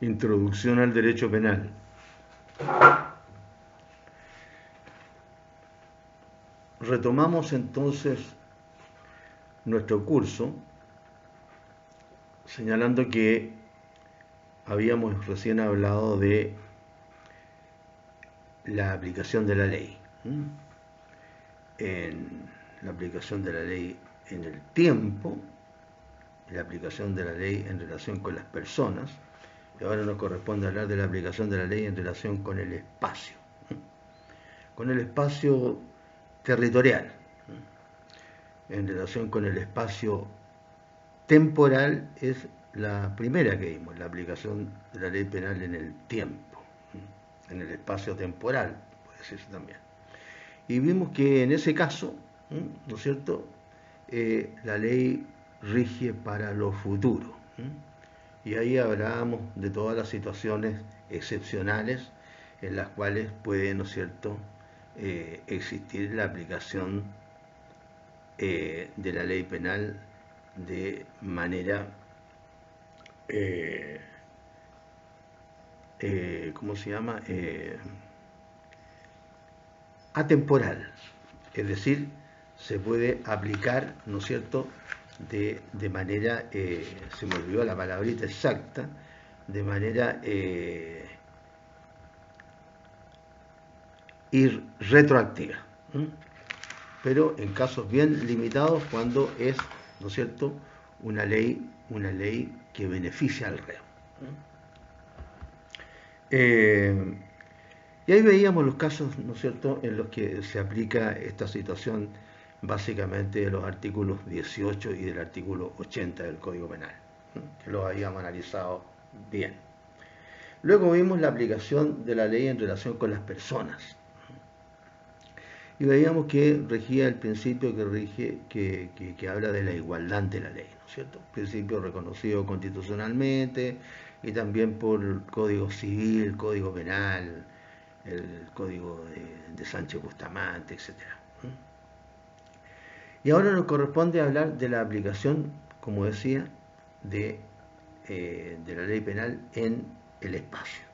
Introducción al derecho penal. Retomamos entonces nuestro curso señalando que habíamos recién hablado de la aplicación de la ley. En la aplicación de la ley en el tiempo, la aplicación de la ley en relación con las personas, y ahora nos corresponde hablar de la aplicación de la ley en relación con el espacio, con el espacio territorial, en relación con el espacio temporal. Es la primera que vimos, la aplicación de la ley penal en el tiempo, en el espacio temporal, puede decirse también. Y vimos que en ese caso, ¿no es cierto?, la ley rige para lo futuro. Y ahí hablábamos de todas las situaciones excepcionales en las cuales puede, ¿no es cierto?, existir la aplicación de la ley penal de manera, ¿cómo se llama?, atemporal. Es decir, se puede aplicar, ¿no es cierto?, de manera, se me olvidó la palabrita exacta, de manera ir retroactiva, pero en casos bien limitados, cuando es, ¿no es cierto?, una ley que beneficia al reo. Y ahí veíamos los casos, ¿no es cierto?, en los que se aplica esta situación básicamente de los artículos 18 y del artículo 80 del Código Penal, que los habíamos analizado bien. Luego vimos la aplicación de la ley en relación con las personas. Y veíamos que regía el principio que habla de la igualdad ante la ley, ¿no es cierto? Principio reconocido constitucionalmente y también por el Código Civil, el Código Penal, el Código de Sánchez Bustamante, etc. Y ahora nos corresponde hablar de la aplicación, como decía, de la ley penal en el espacio.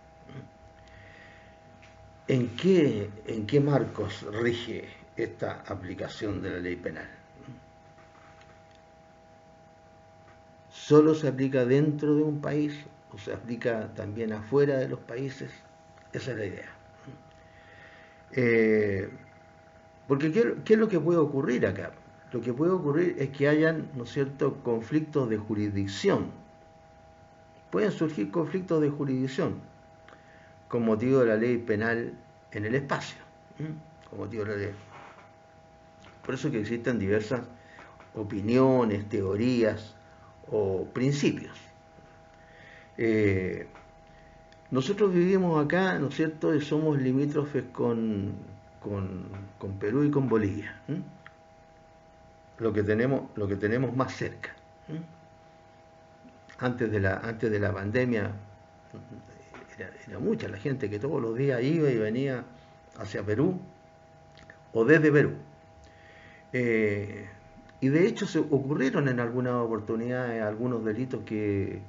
¿En qué marcos rige esta aplicación de la ley penal? ¿Solo se aplica dentro de un país o se aplica también afuera de los países? Esa es la idea. Porque ¿qué es lo que puede ocurrir acá? Lo que puede ocurrir es que hayan, ¿no es cierto?, conflictos de jurisdicción. Pueden surgir conflictos de jurisdicción con motivo de la ley penal en el espacio. Con motivo de la ley. Por eso que existen diversas opiniones, teorías o principios. Nosotros vivimos acá, ¿no es cierto?, y somos limítrofes con Perú y con Bolivia. Lo que tenemos más cerca. Antes de la pandemia era mucha la gente que todos los días iba y venía hacia Perú o desde Perú. Y de hecho se ocurrieron en algunas oportunidades algunos delitos que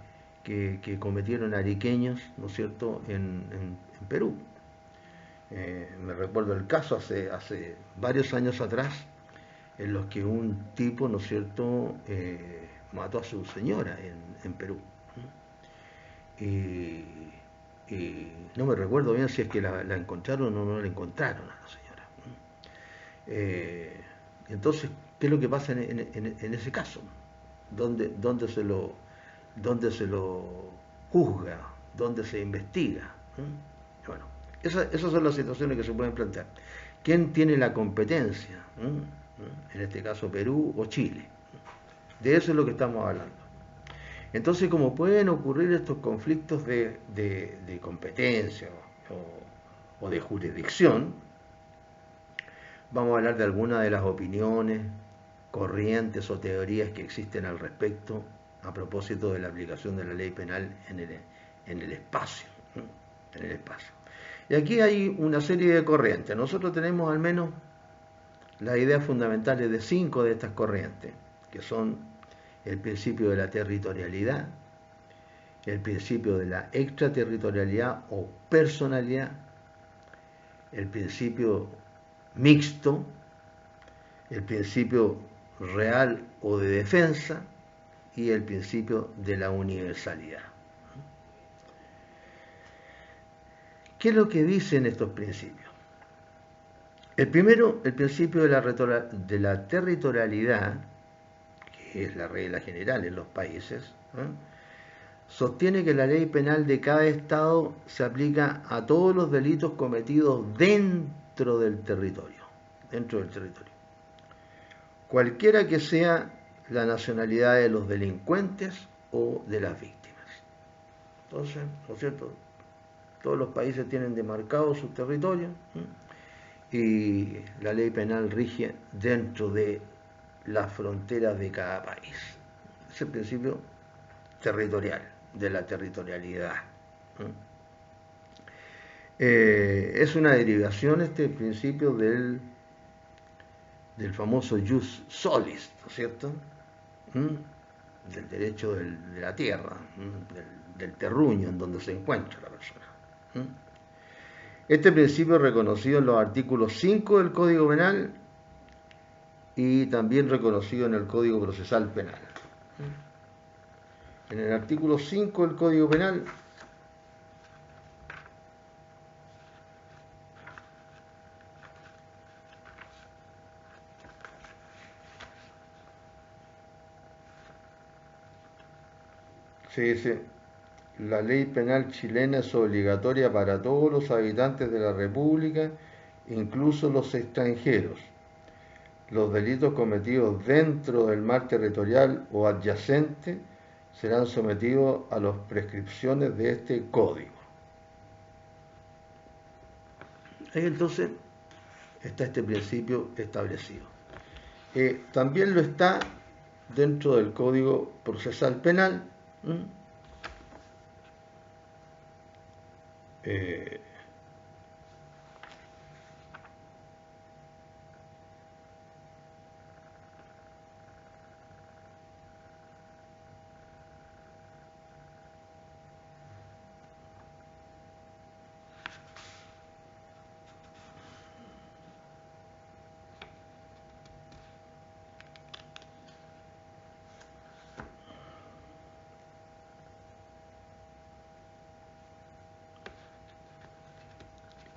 cometieron ariqueños, ¿no es cierto?, en Perú. Me recuerdo el caso hace varios años atrás, en los que un tipo, ¿no es cierto?, mató a su señora en Perú. Y no me recuerdo bien si es que la encontraron o no la encontraron a la señora. Entonces, ¿qué es lo que pasa en ese caso? ¿Dónde se lo juzga? ¿Dónde se investiga? Bueno, esas son las situaciones que se pueden plantear. ¿Quién tiene la competencia? En este caso Perú o Chile. De eso es lo que estamos hablando. Entonces, como pueden ocurrir estos conflictos de competencia o de jurisdicción, vamos a hablar de algunas de las opiniones, corrientes o teorías que existen al respecto a propósito de la aplicación de la ley penal en el espacio. En el espacio. Y aquí hay una serie de corrientes. Nosotros tenemos al menos las ideas fundamentales de 5 de estas corrientes, que son el principio de la territorialidad, el principio de la extraterritorialidad o personalidad, el principio mixto, el principio real o de defensa y el principio de la universalidad. ¿Qué es lo que dicen estos principios? El primero, el principio de la territorialidad, que es la regla general en los países, sostiene que la ley penal de cada Estado se aplica a todos los delitos cometidos dentro del territorio, cualquiera que sea la nacionalidad de los delincuentes o de las víctimas. Entonces, ¿no es cierto? Todos los países tienen demarcado su territorio y la ley penal rige dentro de las fronteras de cada país. Es el principio territorial, de la territorialidad. Es una derivación este principio del famoso jus solis, ¿no es cierto? Del derecho de la tierra, del terruño en donde se encuentra la persona. Este principio es reconocido en los artículos 5 del Código Penal y también reconocido en el Código Procesal Penal. En el artículo 5 del Código Penal se dice: la ley penal chilena es obligatoria para todos los habitantes de la República, incluso los extranjeros. Los delitos cometidos dentro del mar territorial o adyacente serán sometidos a las prescripciones de este código. Ahí entonces está este principio establecido. También lo está dentro del Código Procesal Penal.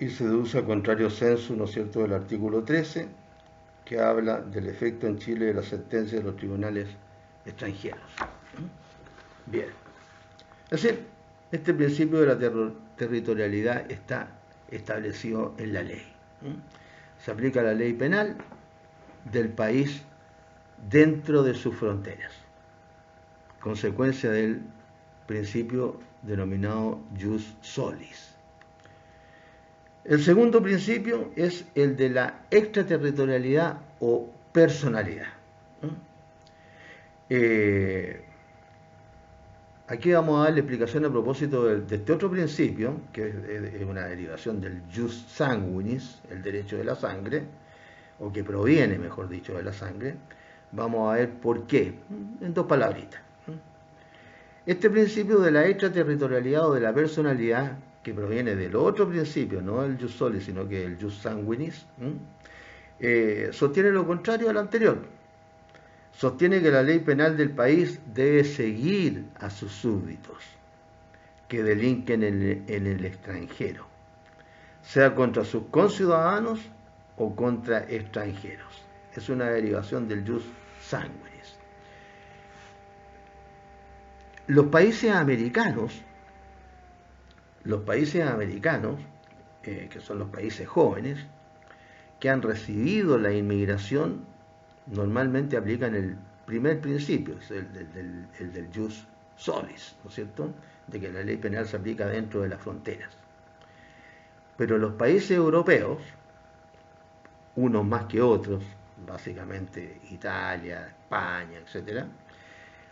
Y se deduce a contrario sensu, ¿no es cierto?, del artículo 13, que habla del efecto en Chile de la sentencia de los tribunales extranjeros. Bien. Es decir, este principio de la territorialidad está establecido en la ley. Se aplica la ley penal del país dentro de sus fronteras, consecuencia del principio denominado jus solis. El segundo principio es el de la extraterritorialidad o personalidad. Aquí vamos a darle explicación a propósito de este otro principio, que es una derivación del jus sanguinis, el derecho de la sangre, o que proviene, mejor dicho, de la sangre. Vamos a ver por qué, en dos palabritas. Este principio de la extraterritorialidad o de la personalidad, que proviene del otro principio, no el jus soli, sino que el jus sanguinis, sostiene lo contrario al anterior. Sostiene que la ley penal del país debe seguir a sus súbditos que delinquen en el extranjero, sea contra sus conciudadanos o contra extranjeros. Es una derivación del jus sanguinis. Los países americanos, que son los países jóvenes, que han recibido la inmigración, normalmente aplican el primer principio, es el del jus solis, ¿no es cierto?, de que la ley penal se aplica dentro de las fronteras. Pero los países europeos, unos más que otros, básicamente Italia, España, etc.,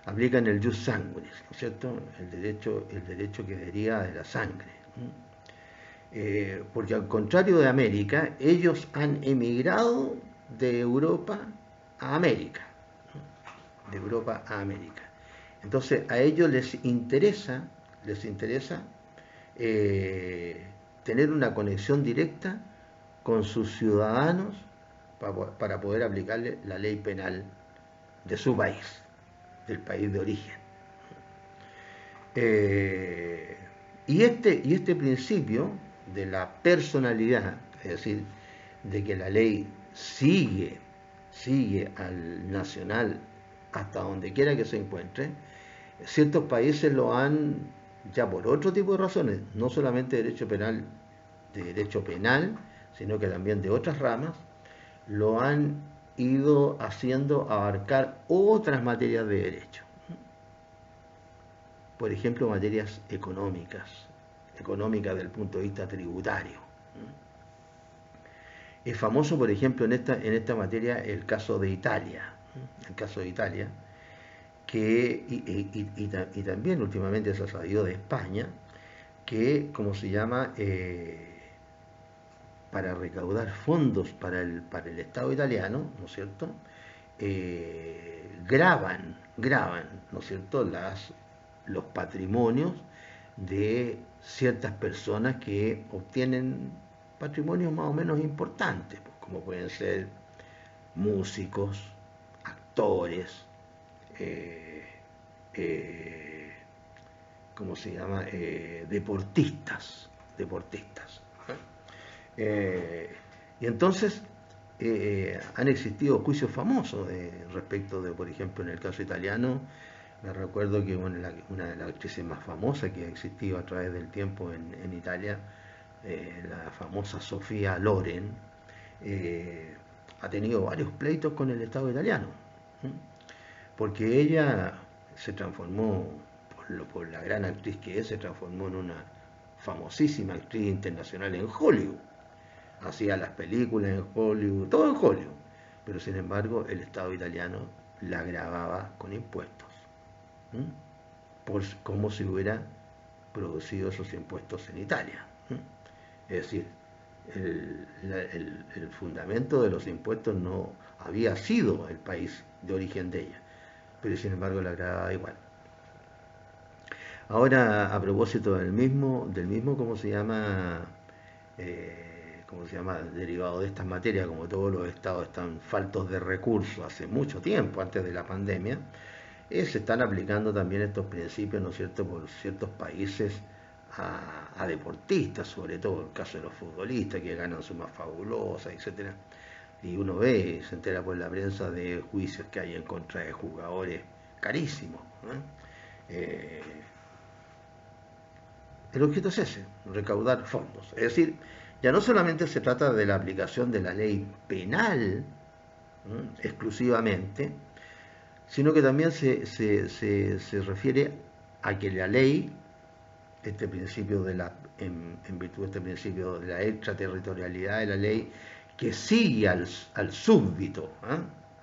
aplican el jus sanguinis, ¿no es cierto?, el derecho que deriva de la sangre. Porque al contrario de América, ellos han emigrado de Europa a América, ¿no? De Europa a América. Entonces a ellos les interesa les interesa tener una conexión directa con sus ciudadanos para poder aplicarle la ley penal de su país, del país de origen. Y este principio de la personalidad, es decir, de que la ley sigue al nacional hasta donde quiera que se encuentre, ciertos países lo han, ya por otro tipo de razones, no solamente de derecho penal, sino que también de otras ramas, lo han ido haciendo abarcar otras materias de derecho. Por ejemplo, materias económicas del punto de vista tributario. Es famoso, por ejemplo, en esta materia el caso de Italia, y también últimamente se ha sabido de España, que, ¿cómo se llama?, para recaudar fondos para el Estado italiano, ¿no es cierto?, graban, ¿no es cierto?, los patrimonios de ciertas personas que obtienen patrimonios más o menos importantes, pues, como pueden ser músicos, actores, ¿cómo se llama?, deportistas. Y entonces han existido juicios famosos respecto de, por ejemplo, en el caso italiano, me recuerdo que una de las actrices más famosas que ha existido a través del tiempo en Italia, la famosa Sofía Loren, ha tenido varios pleitos con el Estado italiano, porque ella se transformó, por la gran actriz que es, se transformó en una famosísima actriz internacional en Hollywood. Hacía las películas en Hollywood, todo en Hollywood, pero sin embargo el Estado italiano la gravaba con impuestos, por cómo se hubiera producido esos impuestos en Italia. Es decir, el fundamento de los impuestos no había sido el país de origen de ella, pero sin embargo la gravaba igual. Ahora, a propósito del mismo, ¿cómo se llama? Derivado de estas materias, como todos los estados están faltos de recursos hace mucho tiempo, antes de la pandemia, se están aplicando también estos principios, ¿no es cierto?, por ciertos países a deportistas, sobre todo el caso de los futbolistas que ganan sumas fabulosas, etcétera. Y uno ve, se entera por la prensa de juicios que hay en contra de jugadores carísimos, ¿no? El objeto es ese, recaudar fondos. Es decir, ya no solamente se trata de la aplicación de la ley penal, exclusivamente, sino que también se refiere a que la ley, este principio en virtud de este principio de la extraterritorialidad de la ley, que sigue al súbdito,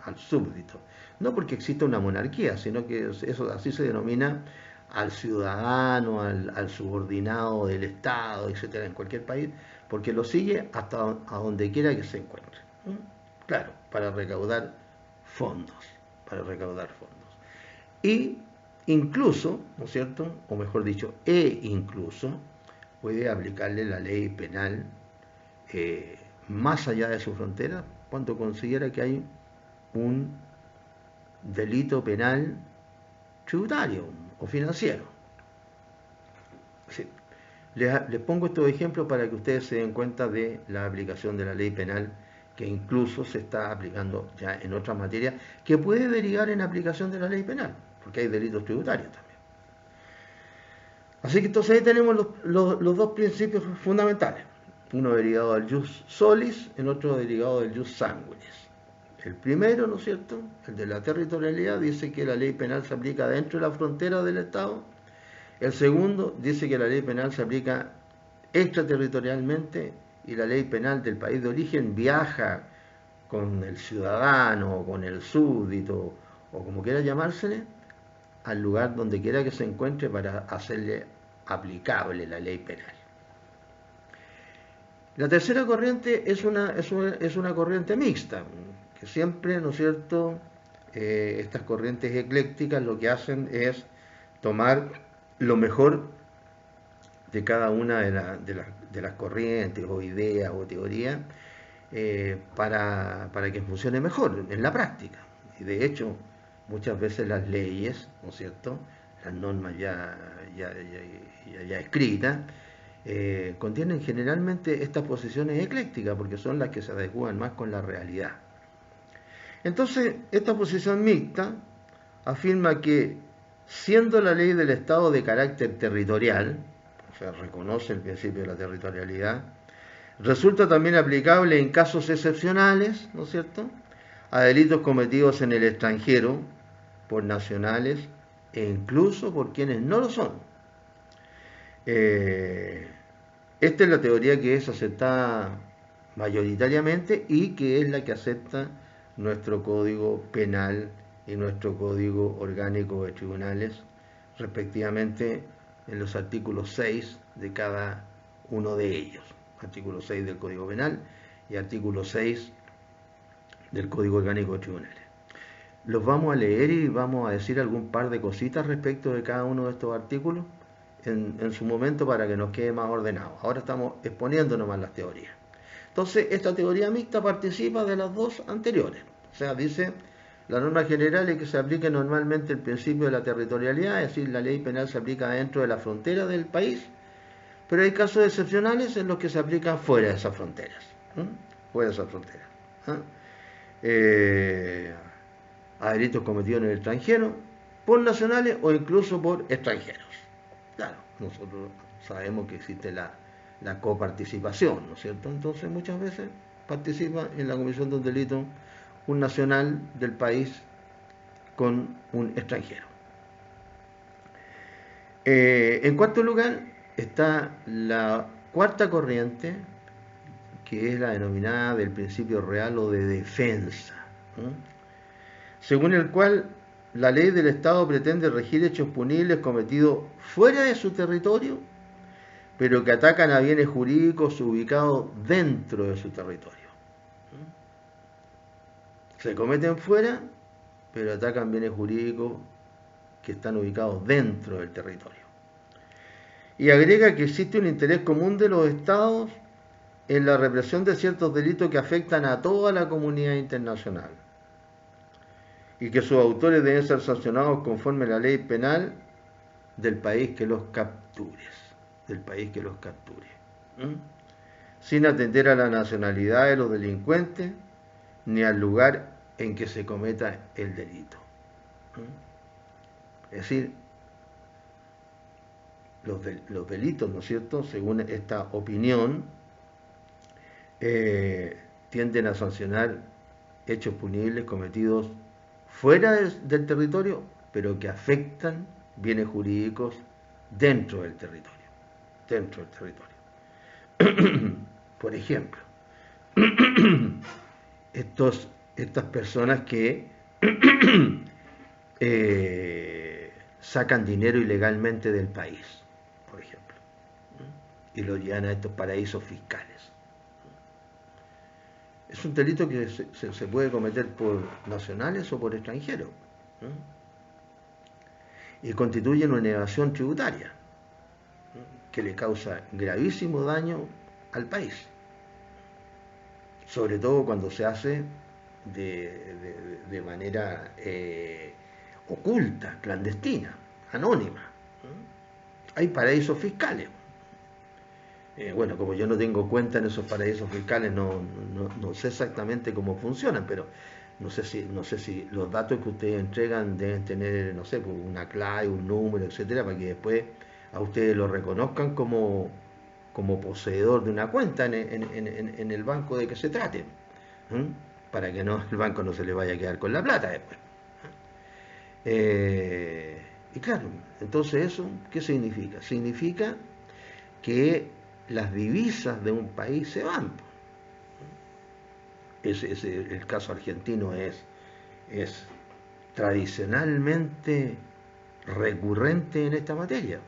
al súbdito, no porque exista una monarquía, sino que eso así se denomina al ciudadano, al subordinado del Estado, etcétera, en cualquier país, porque lo sigue hasta a donde quiera que se encuentre. Claro, para recaudar fondos. Y incluso, ¿no es cierto?, o mejor dicho, incluso puede aplicarle la ley penal más allá de su frontera cuando considera que hay un delito penal tributario o financiero. Sí. Les pongo estos ejemplos para que ustedes se den cuenta de la aplicación de la ley penal, que incluso se está aplicando ya en otras materias, que puede derivar en aplicación de la ley penal, porque hay delitos tributarios también. Así que entonces ahí tenemos los dos principios fundamentales, uno derivado del jus solis, el otro derivado del jus sanguinis. El primero, ¿no es cierto?, el de la territorialidad, dice que la ley penal se aplica dentro de la frontera del Estado. El segundo dice que la ley penal se aplica extraterritorialmente y la ley penal del país de origen viaja con el ciudadano o con el súbdito o como quiera llamársele al lugar donde quiera que se encuentre para hacerle aplicable la ley penal. La tercera corriente es una corriente mixta, que siempre, ¿no es cierto?, estas corrientes eclécticas lo que hacen es tomar lo mejor de cada una de las corrientes o ideas o teorías para que funcione mejor en la práctica. Y de hecho, muchas veces las leyes, ¿no es cierto?, las normas ya escritas, contienen generalmente estas posiciones eclécticas porque son las que se adecúan más con la realidad. Entonces, esta posición mixta afirma que, siendo la ley del Estado de carácter territorial, o sea, reconoce el principio de la territorialidad, resulta también aplicable en casos excepcionales, ¿no es cierto?, a delitos cometidos en el extranjero por nacionales e incluso por quienes no lo son. Esta es la teoría que es aceptada mayoritariamente y que es la que acepta nuestro Código Penal y nuestro Código Orgánico de Tribunales, respectivamente en los artículos 6 de cada uno de ellos. Artículo 6 del Código Penal y artículo 6 del Código Orgánico de Tribunales. Los vamos a leer y vamos a decir algún par de cositas respecto de cada uno de estos artículos en su momento para que nos quede más ordenado. Ahora estamos exponiendo nomás las teorías. Entonces, esta teoría mixta participa de las dos anteriores. O sea, dice, la norma general es que se aplique normalmente el principio de la territorialidad, es decir, la ley penal se aplica dentro de la frontera del país, pero hay casos excepcionales en los que se aplica fuera de esas fronteras. Fuera de esas fronteras. A delitos cometidos en el extranjero, por nacionales o incluso por extranjeros. Claro, nosotros sabemos que existe la coparticipación, ¿no es cierto? Entonces muchas veces participa en la comisión de un delito un nacional del país con un extranjero. En cuarto lugar está la cuarta corriente, que es la denominada del principio real o de defensa, según el cual la ley del Estado pretende regir hechos punibles cometidos fuera de su territorio, pero que atacan a bienes jurídicos ubicados dentro de su territorio. Se cometen fuera, pero atacan bienes jurídicos que están ubicados dentro del territorio. Y agrega que existe un interés común de los Estados en la represión de ciertos delitos que afectan a toda la comunidad internacional y que sus autores deben ser sancionados conforme a la ley penal del país que los capture, sin atender a la nacionalidad de los delincuentes ni al lugar en que se cometa el delito. Es decir, los delitos, ¿no es cierto?, según esta opinión, tienden a sancionar hechos punibles cometidos fuera del territorio, pero que afectan bienes jurídicos dentro del territorio. Por ejemplo, estas personas que sacan dinero ilegalmente del país, por ejemplo, y lo llevan a estos paraísos fiscales. Es un delito que se puede cometer por nacionales o por extranjeros, y constituyen una evasión tributaria que le causa gravísimo daño al país, sobre todo cuando se hace de manera oculta, clandestina, anónima. Hay paraísos fiscales. Bueno, como yo no tengo cuenta en esos paraísos fiscales, no sé exactamente cómo funcionan, pero no sé si los datos que ustedes entregan deben tener, no sé, una clave, un número, etcétera, para que después a ustedes lo reconozcan como poseedor de una cuenta en el banco de que se trate, para que el banco no se le vaya a quedar con la plata después. Y claro, entonces eso, ¿qué significa? Significa que las divisas de un país se van. El caso argentino es tradicionalmente recurrente en esta materia,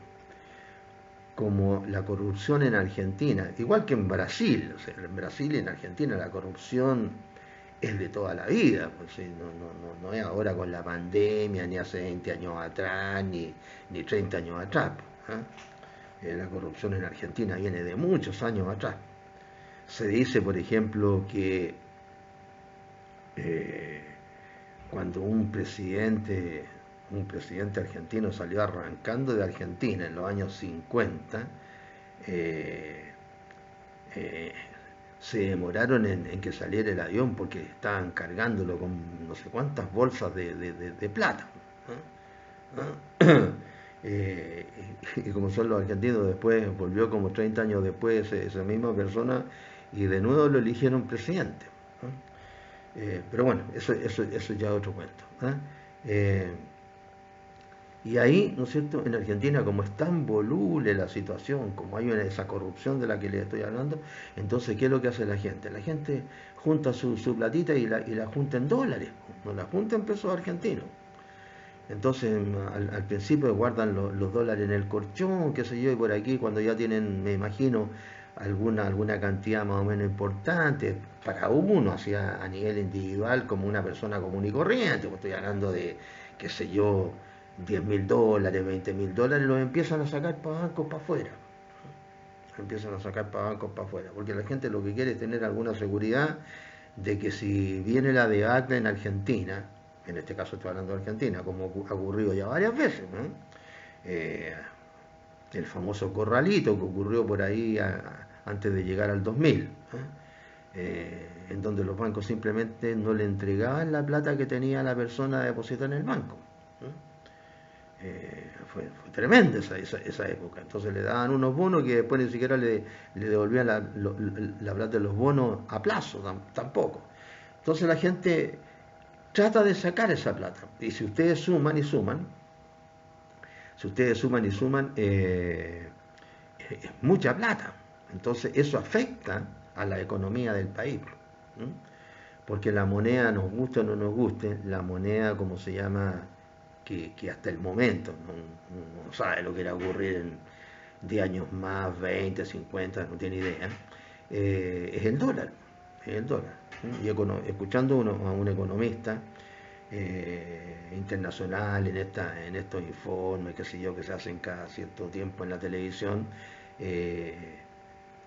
como la corrupción en Argentina, igual que en Brasil. O sea, en Brasil y en Argentina la corrupción es de toda la vida, pues, no es ahora con la pandemia, ni hace 20 años atrás, ni 30 años atrás. La corrupción en Argentina viene de muchos años atrás. Se dice, por ejemplo, que eh, cuando un presidente argentino salió arrancando de Argentina en los años 50, eh, eh, se demoraron en que saliera el avión porque estaban cargándolo con no sé cuántas bolsas de plata. ¿No? Eh, y como son los argentinos, después volvió como 30 años después esa misma persona y de nuevo lo eligieron presidente. ¿No? Pero bueno, eso ya es otro cuento. ¿Eh? Eh, y ahí, ¿no es cierto?, en Argentina, como es tan voluble la situación, como hay esa corrupción de la que les estoy hablando, entonces, ¿qué es lo que hace la gente? La gente junta su platita y la junta en dólares, no la junta en pesos argentinos. Entonces, al principio guardan los dólares en el colchón, qué sé yo, y por aquí, cuando ya tienen, me imagino, alguna cantidad más o menos importante, para uno, así a nivel individual, como una persona común y corriente, pues estoy hablando de, qué sé yo, 10.000 dólares, 20.000 dólares, los empiezan a sacar para bancos para afuera. Empiezan a sacar para bancos para afuera, porque la gente lo que quiere es tener alguna seguridad de que si viene la debacle en Argentina, en este caso estoy hablando de Argentina, como ha ocurrido ya varias veces, ¿no? El famoso corralito que ocurrió por ahí antes de llegar al 2000, en donde los bancos simplemente no le entregaban la plata que tenía la persona depositada en el banco. Fue tremenda esa época. Entonces le daban unos bonos que después ni siquiera le devolvían la plata de los bonos a plazo, tampoco. Entonces la gente trata de sacar esa plata. Y si ustedes suman y suman, es mucha plata. Entonces eso afecta a la economía del país. ¿Mm? Porque la moneda, nos guste o no nos guste, la moneda, como se llama, que hasta el momento no sabe lo que irá a ocurrir en 10 años más, 20, 50, no tiene idea, es el dólar. Es el dólar. Y escuchando a un economista internacional en estos informes, qué sé yo, que se hacen cada cierto tiempo en la televisión,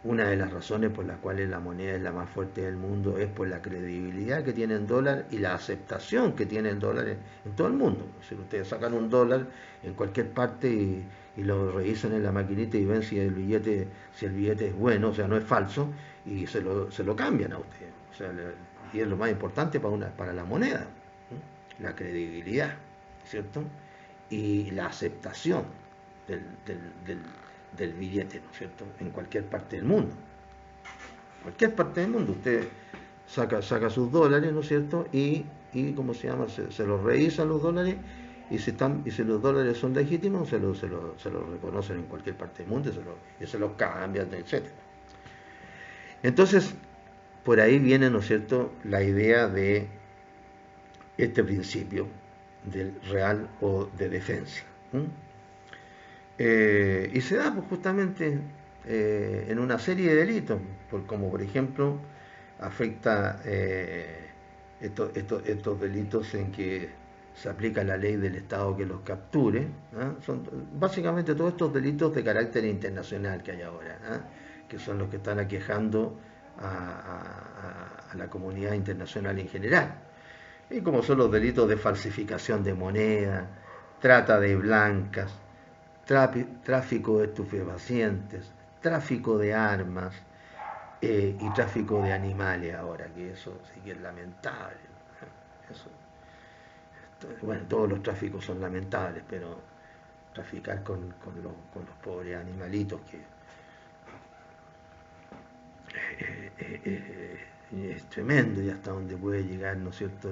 una de las razones por las cuales la moneda es la más fuerte del mundo es por la credibilidad que tiene el dólar y la aceptación que tiene el dólar en todo el mundo. Si ustedes sacan un dólar en cualquier parte y lo revisan en la maquinita y ven si el billete es bueno, o sea, no es falso, y se lo cambian a ustedes. O sea, y es lo más importante para la moneda, ¿sí? La credibilidad, ¿cierto? Y la aceptación del, del, del del billete, ¿no es cierto?, en cualquier parte del mundo. Cualquier parte del mundo, usted saca sus dólares, ¿no es cierto?, y ¿cómo se llama?, se los revisan los dólares, y si los dólares son legítimos, se los reconocen en cualquier parte del mundo, y se los cambian, etc. Entonces, por ahí viene, ¿no es cierto?, la idea de este principio del real o de defensa. Y se da pues, justamente en una serie de delitos, como por ejemplo afecta estos delitos en que se aplica la ley del Estado que los capture. Son básicamente todos estos delitos de carácter internacional que hay ahora, que son los que están aquejando a la comunidad internacional en general. Y como son los delitos de falsificación de moneda, trata de blancas, tráfico de estupefacientes, tráfico de armas y tráfico de animales ahora, que eso sí que es lamentable. Eso, bueno, todos los tráficos son lamentables, pero traficar con los pobres animalitos que es tremendo y hasta donde puede llegar, ¿no es cierto?,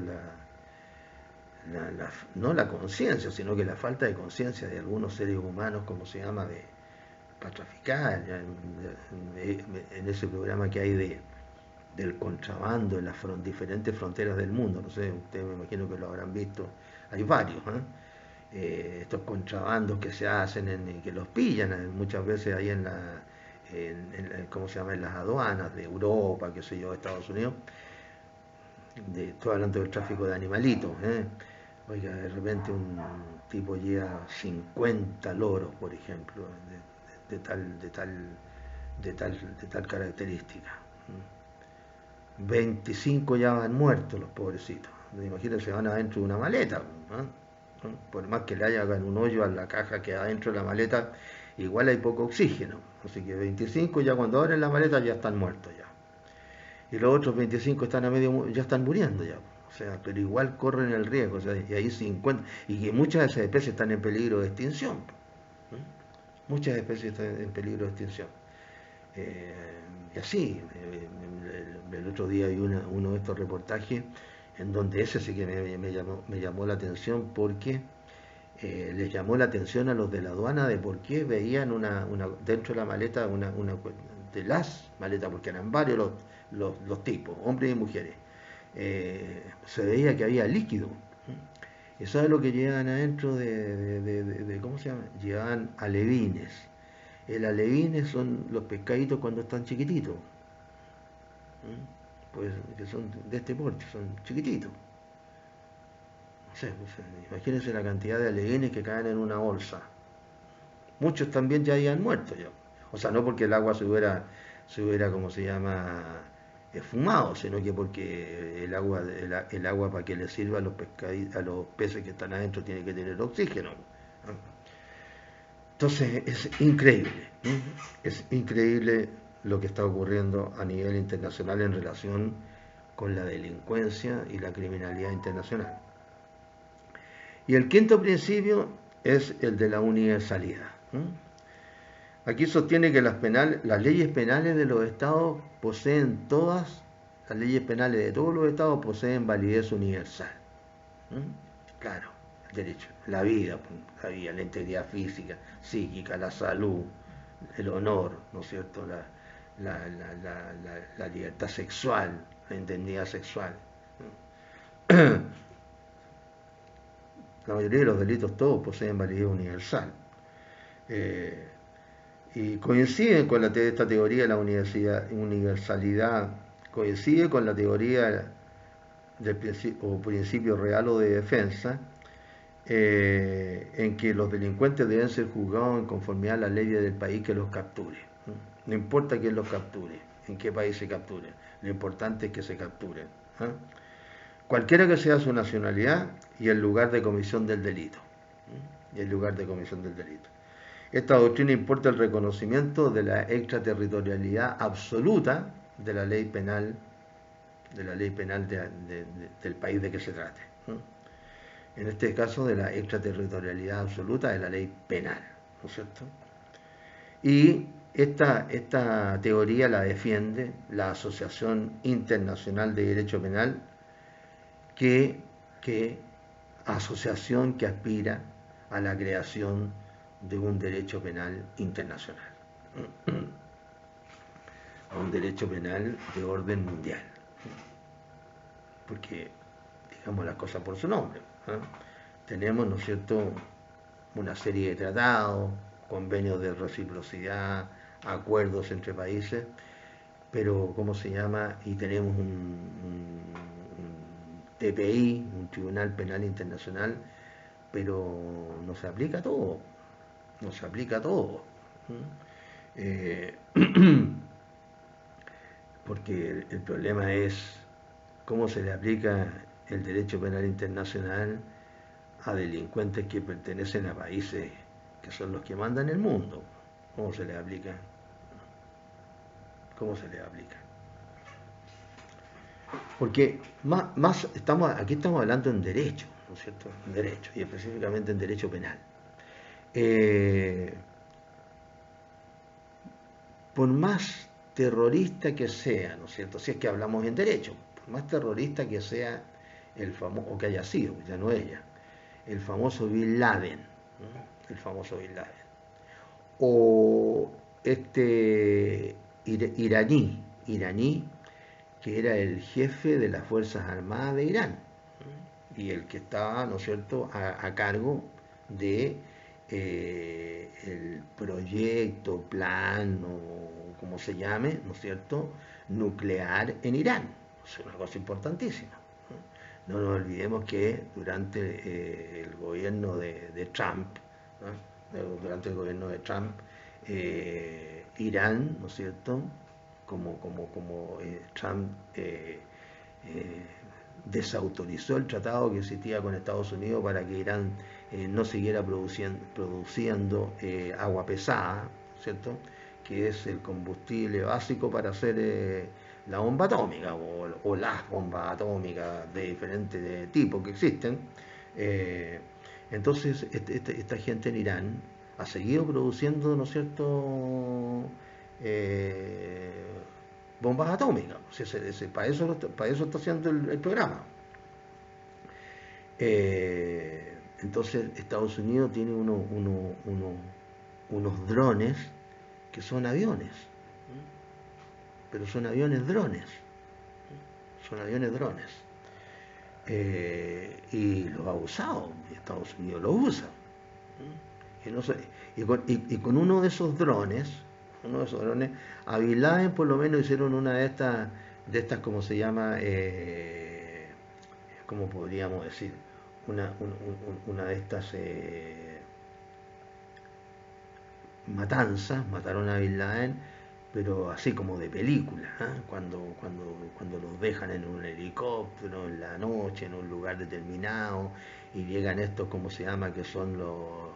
no la conciencia, sino que la falta de conciencia de algunos seres humanos, como se llama, para traficar, en ese programa que hay del contrabando en las diferentes fronteras del mundo, no sé, ustedes me imagino que lo habrán visto, hay varios, estos contrabandos que se hacen, que los pillan muchas veces ahí ¿cómo se llama?, en las aduanas de Europa, qué sé yo, Estados Unidos. Estoy hablando del tráfico de animalitos. Oiga, de repente un tipo lleva 50 loros, por ejemplo, de tal característica. 25 ya van muertos los pobrecitos. Imagínense, van adentro de una maleta, ¿no? Por más que le hagan un hoyo a la caja que adentro de la maleta, igual hay poco oxígeno. Así que 25 ya cuando abren la maleta ya están muertos ya. Y los otros 25 están ya están muriendo ya. O sea, pero igual corren el riesgo. O sea, y ahí 50, y que muchas de esas especies están en peligro de extinción. Muchas especies están en peligro de extinción. Y así, el otro día vi uno de estos reportajes en donde ese sí que me llamó la atención porque les llamó la atención a los de la aduana de por qué veían dentro de la maleta, de las maletas, porque eran varios los tipos, hombres y mujeres, se veía que había líquido. ¿Y sabes lo que llevan adentro ¿cómo se llama? Llevan alevines. El alevines son los pescaditos cuando están chiquititos. Pues que son de este porte, son chiquititos. No sé, imagínense la cantidad de alevines que caen en una bolsa. Muchos también ya habían muerto ya. O sea, no porque el agua se hubiera ¿cómo se llama? Fumado, sino que porque el agua para que le sirva a los peces que están adentro tiene que tener oxígeno. Entonces es increíble lo que está ocurriendo a nivel internacional en relación con la delincuencia y la criminalidad internacional. Y el quinto principio es el de la universalidad. Aquí sostiene que las leyes penales de los estados poseen las leyes penales de todos los estados poseen validez universal. Claro, el derecho, la vida, la integridad física, psíquica, la salud, el honor, ¿no es cierto? La libertad sexual, la indemnidad sexual. La mayoría de los delitos todos poseen validez universal. Y coinciden con esta teoría de la universalidad, coincide con la teoría del principio real o de defensa, en que los delincuentes deben ser juzgados en conformidad a la ley del país que los capture. No importa quién los capture, en qué país se capture, lo importante es que se capturen. Cualquiera que sea su nacionalidad y el lugar de comisión del delito. Y el lugar de comisión del delito. Esta doctrina importa el reconocimiento de la extraterritorialidad absoluta de la ley penal, del país de que se trate. En este caso, de la extraterritorialidad absoluta de la ley penal, ¿no es cierto? Y esta teoría la defiende la Asociación Internacional de Derecho Penal, asociación que aspira a la creación de un derecho penal internacional, a un derecho penal de orden mundial, porque digamos las cosas por su nombre. Tenemos, ¿no es cierto?, una serie de tratados, convenios de reciprocidad, acuerdos entre países, pero ¿cómo se llama? Y tenemos un TPI, un Tribunal Penal Internacional, pero no se aplica todo. No se aplica todo. Porque el problema es cómo se le aplica el derecho penal internacional a delincuentes que pertenecen a países que son los que mandan el mundo. ¿Cómo se les aplica? ¿Cómo se les aplica? Porque aquí estamos hablando en derecho, ¿no es cierto? En derecho, y específicamente en derecho penal. Por más terrorista que sea, ¿no es cierto? Si es que hablamos en derecho, por más terrorista que sea el famoso, o que haya sido, ya no ella, el famoso Bin Laden, ¿no? El famoso Bin Laden. O este iraní, que era el jefe de las Fuerzas Armadas de Irán y el que estaba, ¿no es cierto?, a cargo de el proyecto, plan o como se llame, ¿no es cierto?, nuclear en Irán. Es una cosa importantísima. No nos olvidemos que durante el gobierno de Trump, ¿no? Durante el gobierno de Trump, Irán, ¿no es cierto? Como Trump eh, desautorizó el tratado que existía con Estados Unidos para que Irán no siguiera produciendo agua pesada, ¿cierto? Que es el combustible básico para hacer la bomba atómica o las bombas atómicas de diferentes tipos que existen. Eh, entonces, esta gente en Irán ha seguido produciendo, ¿no es cierto?, eh, bombas atómicas. O sea, para eso está haciendo el programa. Entonces, Estados Unidos tiene unos drones que son aviones, pero son aviones drones. Son aviones drones. Y los ha usado, Estados Unidos los usa. Y, no sé, y con uno de esos drones, a Bin Laden por lo menos hicieron una de estas ¿cómo se llama? ¿Cómo podríamos decir? Una de estas matanzas, mataron a Bin Laden, pero así como de película, ¿eh? Cuando los dejan en un helicóptero en la noche, en un lugar determinado, y llegan estos, ¿cómo se llama?, que son los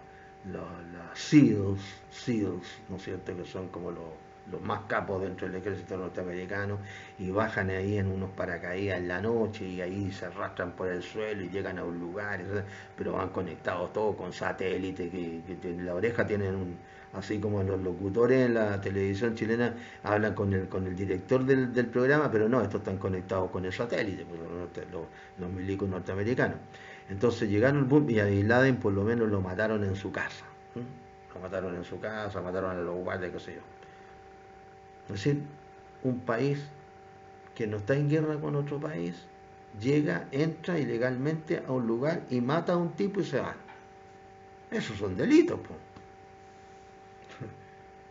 SEALs, ¿no es cierto?, que son como los más capos dentro del ejército norteamericano, y bajan ahí en unos paracaídas en la noche, y ahí se arrastran por el suelo y llegan a un lugar, pero van conectados todos con satélites, que en la oreja tienen así como los locutores en la televisión chilena hablan con el director del programa, pero no, estos están conectados con el satélite, pues, los milicos norteamericanos. Entonces llegaron y a Bin Laden por lo menos lo mataron en su casa. ¿Sí? Lo mataron en su casa, mataron a los guardias, qué sé yo. Es decir, un país que no está en guerra con otro país, llega, entra ilegalmente a un lugar y mata a un tipo y se va. Esos son delitos, pues.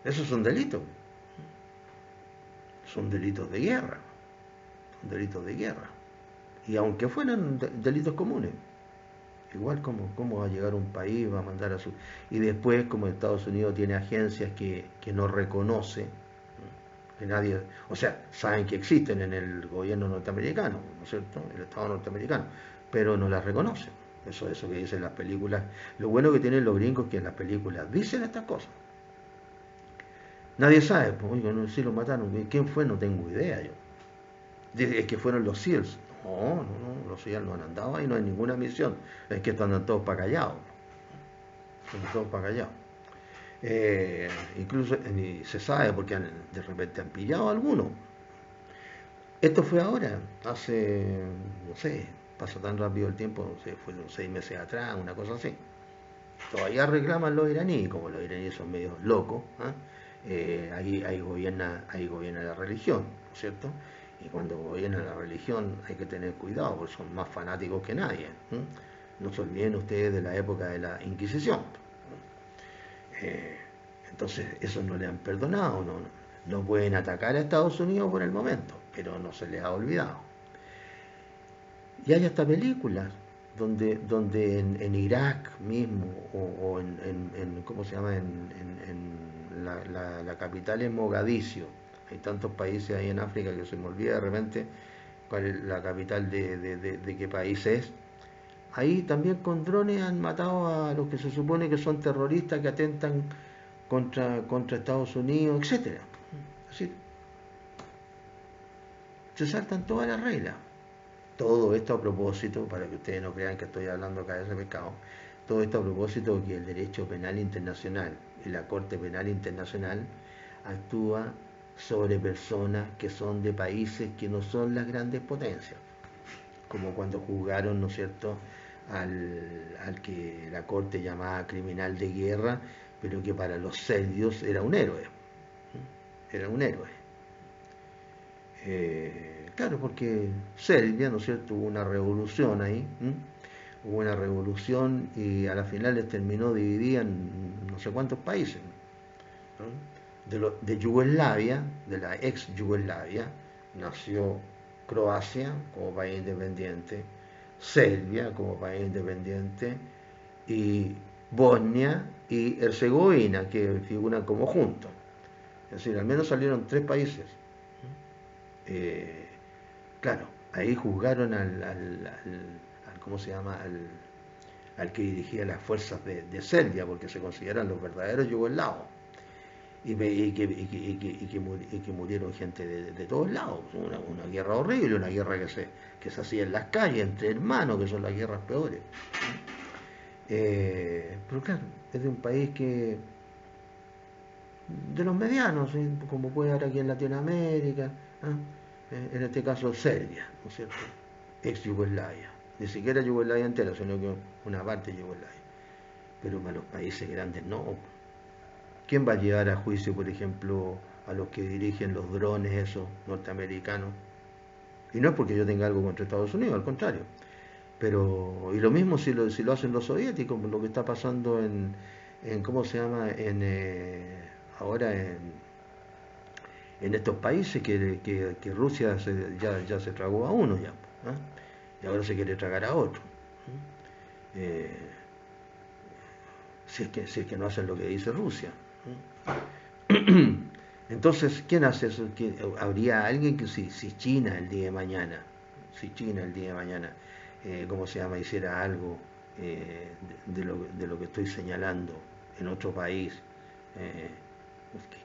Esos son delitos. Son delitos de guerra. Son delitos de guerra. Y aunque fueran delitos comunes, igual como va a llegar un país, va a mandar a su... Y después, como Estados Unidos tiene agencias que no reconoce, que nadie... O sea, saben que existen en el gobierno norteamericano, ¿no es cierto?, el Estado norteamericano, pero no las reconocen. Eso que dicen las películas. Lo bueno que tienen los gringos es que en las películas dicen estas cosas. Nadie sabe, pues, oiga, no, si lo mataron, ¿quién fue? No tengo idea yo. Es que fueron los SEALs. No, los SEALs no han andado ahí, no hay ninguna misión. Es que están todos para callados. Están todos para callados. Incluso se sabe porque de repente han pillado a algunos. Esto fue ahora, hace, no sé, pasa tan rápido el tiempo, no sé, fue 6 meses atrás, una cosa así. Todavía reclaman los iraníes, como los iraníes son medio locos, ahí gobierna la religión, ¿no es cierto? Y cuando gobierna la religión hay que tener cuidado, porque son más fanáticos que nadie. No se olviden ustedes de la época de la Inquisición. Eh, entonces, eso no le han perdonado, no pueden atacar a Estados Unidos por el momento, pero no se les ha olvidado. Y hay hasta películas donde en Irak mismo, o ¿cómo se llama? En la capital es Mogadiscio. Hay tantos países ahí en África que se me olvida de repente cuál es la capital de qué país es. Ahí también con drones han matado a los que se supone que son terroristas que atentan contra Estados Unidos, etcétera. Así, se saltan todas las reglas. Todo esto a propósito, para que ustedes no crean que estoy hablando acá de ese pecado, todo esto a propósito de que el derecho penal internacional y la Corte Penal Internacional actúa sobre personas que son de países que no son las grandes potencias, como cuando juzgaron, ¿no es cierto?, al que la Corte llamaba criminal de guerra, pero que para los serbios era un héroe. Era un héroe. Claro, porque Serbia, ¿no es cierto?, hubo una revolución ahí, hubo una revolución y a la final les terminó dividida en no sé cuántos países. ¿No? De Yugoslavia, de la ex Yugoslavia, nació Croacia como país independiente, Serbia como país independiente y Bosnia y Herzegovina, que figuran como juntos. Es decir, al menos salieron 3 países. Claro, ahí juzgaron ¿cómo se llama? Al que dirigía las fuerzas de Serbia, porque se consideran los verdaderos yugoslavos. Y que murieron gente de todos lados. Una guerra horrible, una guerra que se hacía en las calles, entre hermanos, que son las guerras peores. Pero claro, es de un país que de los medianos, ¿sí? Como puede haber aquí en Latinoamérica, en este caso Serbia, ¿no es cierto? Ex Yugoslavia, ni siquiera Yugoslavia entera, sino que una parte de Yugoslavia. Pero para los países grandes no. ¿Quién va a llevar a juicio, por ejemplo, a los que dirigen los drones esos norteamericanos? Y no es porque yo tenga algo contra Estados Unidos, al contrario. Pero, y lo mismo si lo hacen los soviéticos, lo que está pasando en ¿cómo se llama? Ahora en estos países que Rusia ya se tragó a uno ya, ¿eh? Y ahora se quiere tragar a otro. Si es que no hacen lo que dice Rusia. Entonces, ¿quién hace eso? ¿Habría alguien que si China el día de mañana, ¿cómo se llama? Hiciera algo de lo que estoy señalando en otro país?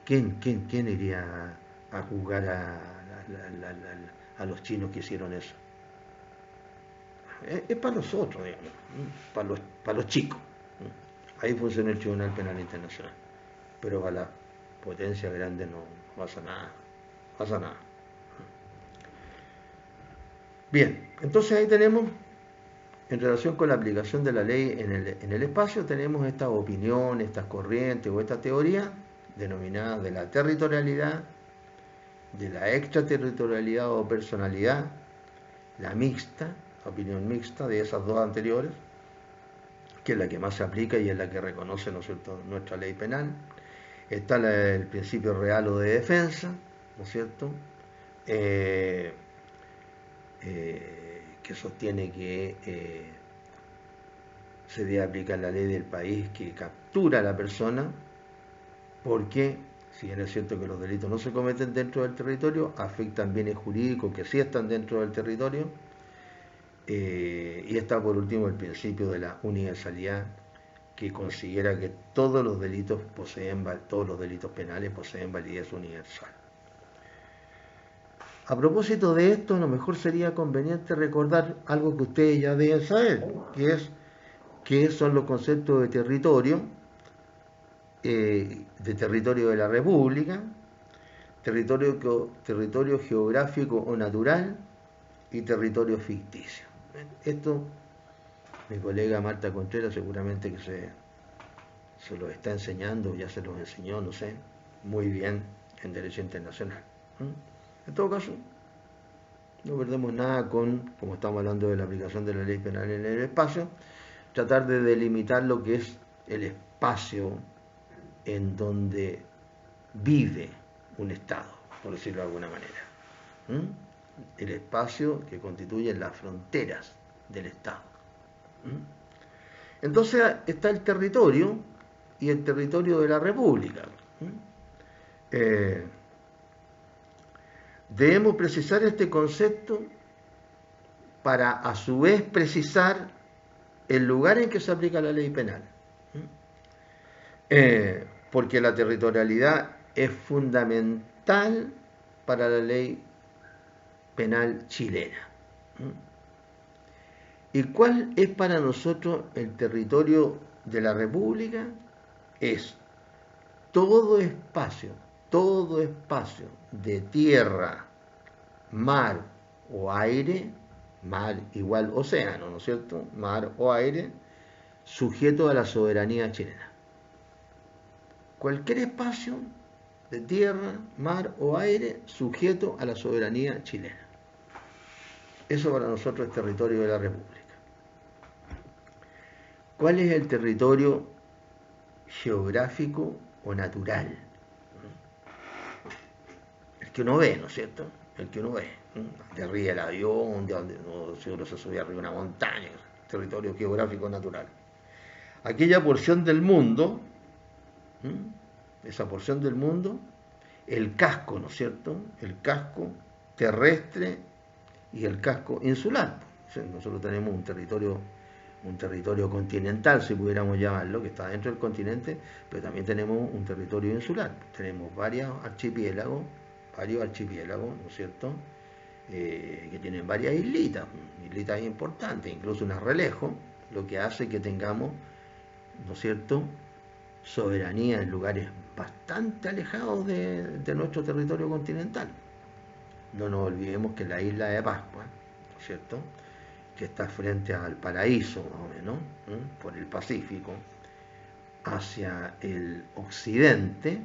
¿Quién iría a juzgar a los chinos que hicieron eso? Es para los otros, digamos, para los chicos. Ahí funciona el Tribunal Penal Internacional. Pero para la potencia grande no pasa nada. Bien, entonces ahí tenemos, en relación con la aplicación de la ley en el espacio, tenemos estas opiniones, estas corrientes o esta teoría denominadas de la territorialidad, de la extraterritorialidad o personalidad, la mixta, opinión mixta de esas dos anteriores, que es la que más se aplica y es la que reconoce, ¿no es cierto?, nuestra ley penal. Está el principio real o de defensa, ¿no es cierto?, que sostiene que se debe aplicar la ley del país que captura a la persona, porque si bien es cierto que los delitos no se cometen dentro del territorio, afectan bienes jurídicos que sí están dentro del territorio. Y está por último el principio de la universalidad, que considera que todos los delitos penales poseen validez universal. A propósito de esto, a lo mejor sería conveniente recordar algo que ustedes ya deben saber, que son los conceptos de territorio de la República, territorio geográfico o natural y territorio ficticio. Esto mi colega Marta Contreras seguramente que se lo está enseñando, ya se los enseñó, no sé, muy bien en Derecho Internacional. En todo caso, no perdemos nada como estamos hablando de la aplicación de la ley penal en el espacio, tratar de delimitar lo que es el espacio en donde vive un Estado, por decirlo de alguna manera. El espacio que constituye las fronteras del Estado. Entonces está el territorio y el territorio de la República. Debemos precisar este concepto para a su vez precisar el lugar en que se aplica la ley penal. Porque la territorialidad es fundamental para la ley penal chilena. ¿Y cuál es para nosotros el territorio de la República? Es todo espacio de tierra, mar o aire, mar igual océano, ¿no es cierto?, mar o aire, sujeto a la soberanía chilena. Cualquier espacio de tierra, mar o aire sujeto a la soberanía chilena. Eso para nosotros es territorio de la República. ¿Cuál es el territorio geográfico o natural? El que uno ve, ¿no es cierto? El que uno ve. De arriba del avión, si uno se subía arriba de una montaña. Territorio geográfico natural. Aquella porción del mundo esa porción del mundo, el casco, ¿no es cierto? El casco terrestre y el casco insular. O sea, nosotros tenemos un territorio continental, si pudiéramos llamarlo, que está dentro del continente, pero también tenemos un territorio insular. Tenemos varios archipiélagos, ¿no es cierto? Que tienen varias islitas importantes, incluso un arrelejo, lo que hace que tengamos, ¿no es cierto?, soberanía en lugares bastante alejados de nuestro territorio continental. No nos olvidemos que la isla de Pascua, ¿no es cierto?, que está frente al paraíso, más o menos, por el Pacífico, hacia el occidente.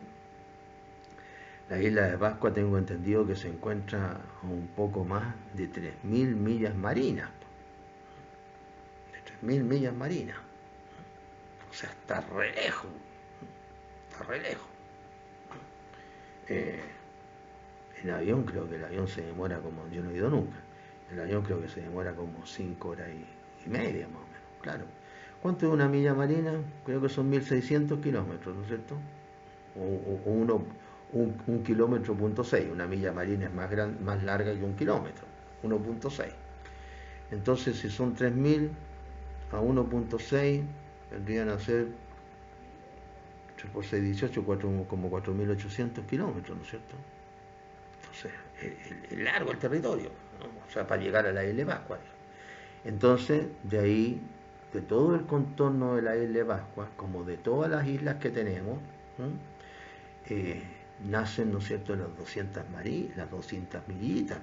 La isla de Pascua tengo entendido que se encuentra a un poco más de 3.000 millas marinas. De 3.000 millas marinas. O sea, está re lejos. Está re lejos. En avión creo que el avión se demora como, yo no he ido nunca, el avión creo que se demora como 5 horas y media más o menos, claro. ¿Cuánto es una milla marina? Creo que son 1.600 kilómetros, ¿no es cierto? Un kilómetro punto 6, una milla marina es más larga que un kilómetro, 1.6. Entonces, si son 3.000 a 1.6, vendrían a ser 3 por 6, 18, como 4.800 kilómetros, ¿no es cierto? Entonces, es largo el territorio, ¿no? O sea, para llegar a la isla de Pascua. Entonces, de ahí, de todo el contorno de la isla de Pascua, como de todas las islas que tenemos, nacen, ¿no es cierto?, las 200 millitas,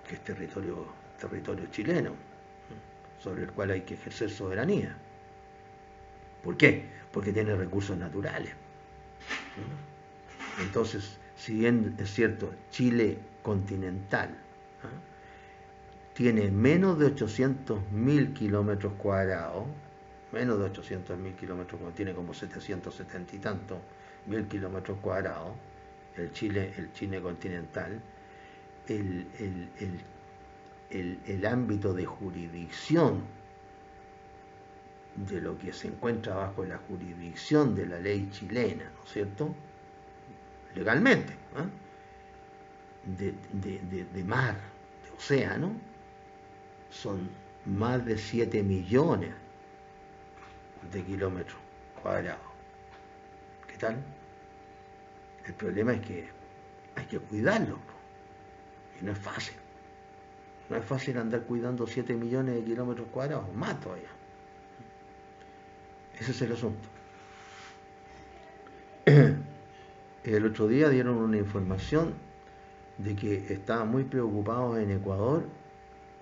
que es territorio chileno, sobre el cual hay que ejercer soberanía. ¿Por qué? Porque tiene recursos naturales. Entonces, si bien es cierto, Chile continental tiene menos de 800.000 kilómetros cuadrados, tiene como 770 y tantos mil kilómetros cuadrados, el Chile continental, el ámbito de jurisdicción de lo que se encuentra bajo la jurisdicción de la ley chilena, ¿no es cierto?, legalmente, de mar, de océano, son más de 7 millones de kilómetros cuadrados. ¿Qué tal? El problema es que hay que cuidarlo, y no es fácil. No es fácil andar cuidando 7 millones de kilómetros cuadrados, más todavía. Ese es el asunto. El otro día dieron una información de que estaban muy preocupados en Ecuador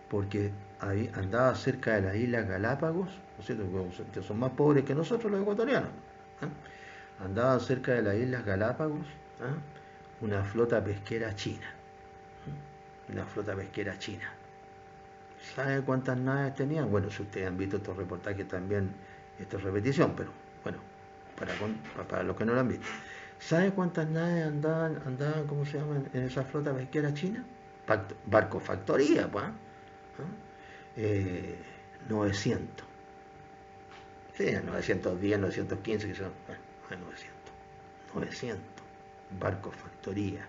porque andaba cerca de las Islas Galápagos, ¿no es cierto?, que son más pobres que nosotros los ecuatorianos. Andaban cerca de las Islas Galápagos una flota pesquera china. Una flota pesquera china. ¿Sabe cuántas naves tenían? Bueno, si ustedes han visto estos reportajes también, esto es repetición, pero bueno, para los que no lo han visto. ¿Sabe cuántas naves andaban, ¿cómo se llama?, en esa flota pesquera china? Barco factoría, pues. 900. Sí, 910, 915, que son, bueno, 900 barcos factoría.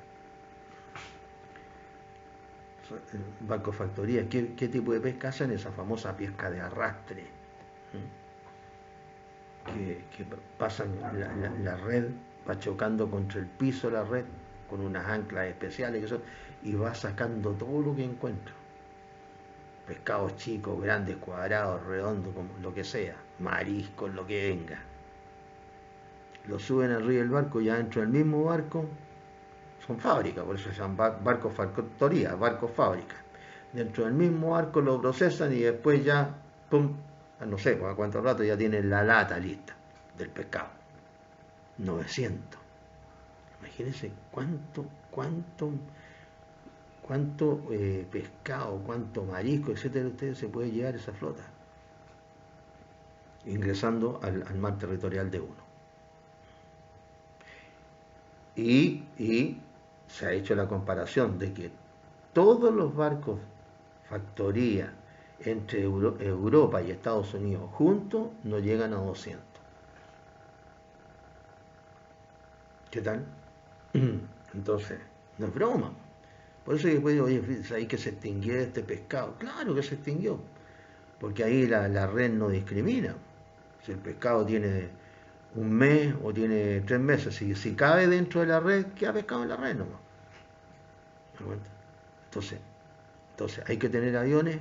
Barco factoría, ¿qué tipo de pesca hacen? Esa famosa pesca de arrastre, que pasan la red, va chocando contra el piso la red con unas anclas especiales y va sacando todo lo que encuentra. Pescados chicos, grandes, cuadrados, redondos, como lo que sea, mariscos, lo que venga. Lo suben arriba del barco y adentro del mismo barco son fábricas, por eso se llaman barcos factoría, barcos fábricas. Dentro del mismo barco lo procesan y después ya, pum, no sé, a cuánto rato ya tienen la lata lista del pescado. 900. Imagínense cuánto pescado, cuánto marisco, etcétera, ustedes se puede llevar esa flota, ingresando al mar territorial de uno. Y se ha hecho la comparación de que todos los barcos factoría entre Europa y Estados Unidos juntos no llegan a 200. ¿Qué tal? Entonces, no es broma. Por eso después, oye, ¿sabéis que se extinguió este pescado? Claro que se extinguió, porque ahí la red no discrimina. Si el pescado tiene un mes o tiene 3 meses, si cabe dentro de la red, queda pescado en la red nomás. ¿Me cuenta? Entonces, ¿hay que tener aviones?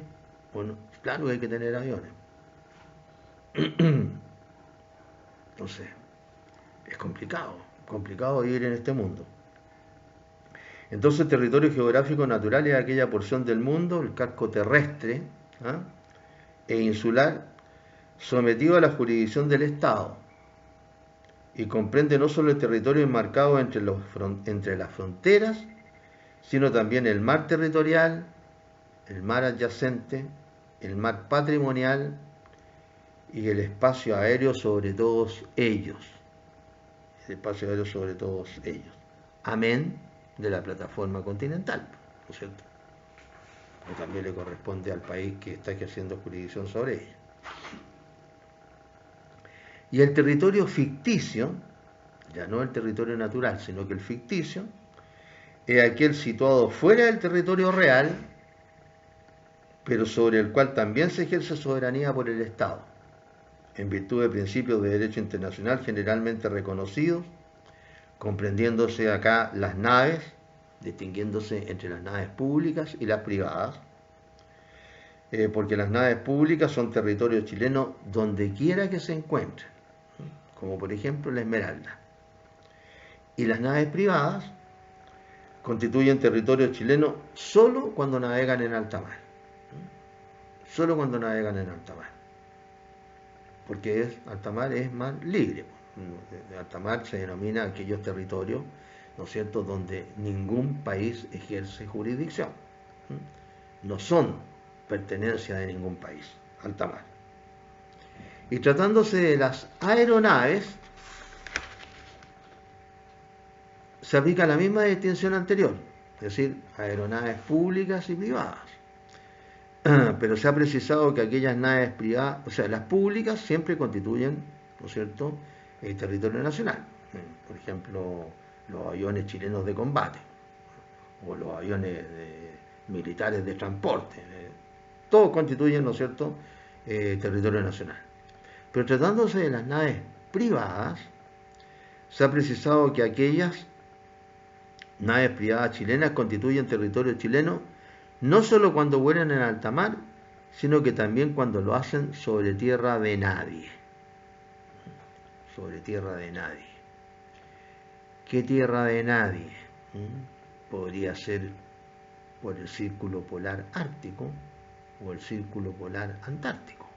Bueno, claro que hay que tener aviones. Entonces, es complicado vivir en este mundo. Entonces, el territorio geográfico natural es aquella porción del mundo, el casco terrestre, ¿ah?, e insular, sometido a la jurisdicción del Estado, y comprende no solo el territorio enmarcado entre las fronteras, sino también el mar territorial, el mar adyacente, el mar patrimonial y el espacio aéreo sobre todos ellos. El espacio aéreo sobre todos ellos. Amén de la plataforma continental, ¿no es cierto? O también le corresponde al país que está ejerciendo jurisdicción sobre ella. Y el territorio ficticio, ya no el territorio natural, sino que el ficticio, es aquel situado fuera del territorio real, pero sobre el cual también se ejerce soberanía por el Estado, en virtud de principios de derecho internacional generalmente reconocidos, comprendiéndose acá las naves, distinguiéndose entre las naves públicas y las privadas, porque las naves públicas son territorios chilenos donde quiera que se encuentren, como por ejemplo la Esmeralda. Y las naves privadas constituyen territorio chileno solo cuando navegan en alta mar. Solo cuando navegan en alta mar. Porque alta mar es mar libre. Alta mar se denomina aquellos territorios, ¿no es cierto?, donde ningún país ejerce jurisdicción. No son pertenencia de ningún país. Alta mar. Y tratándose de las aeronaves, se aplica la misma distinción anterior, es decir, aeronaves públicas y privadas. Pero se ha precisado que aquellas naves privadas, o sea, las públicas siempre constituyen, ¿no es cierto?, el territorio nacional. Por ejemplo, los aviones chilenos de combate o los aviones militares de transporte. Todos constituyen, ¿no es cierto?, territorio nacional. Pero tratándose de las naves privadas, se ha precisado que aquellas naves privadas chilenas constituyen territorio chileno no solo cuando vuelan en alta mar, sino que también cuando lo hacen sobre tierra de nadie. Sobre tierra de nadie. ¿Qué tierra de nadie? Podría ser por el círculo polar ártico o el círculo polar antártico.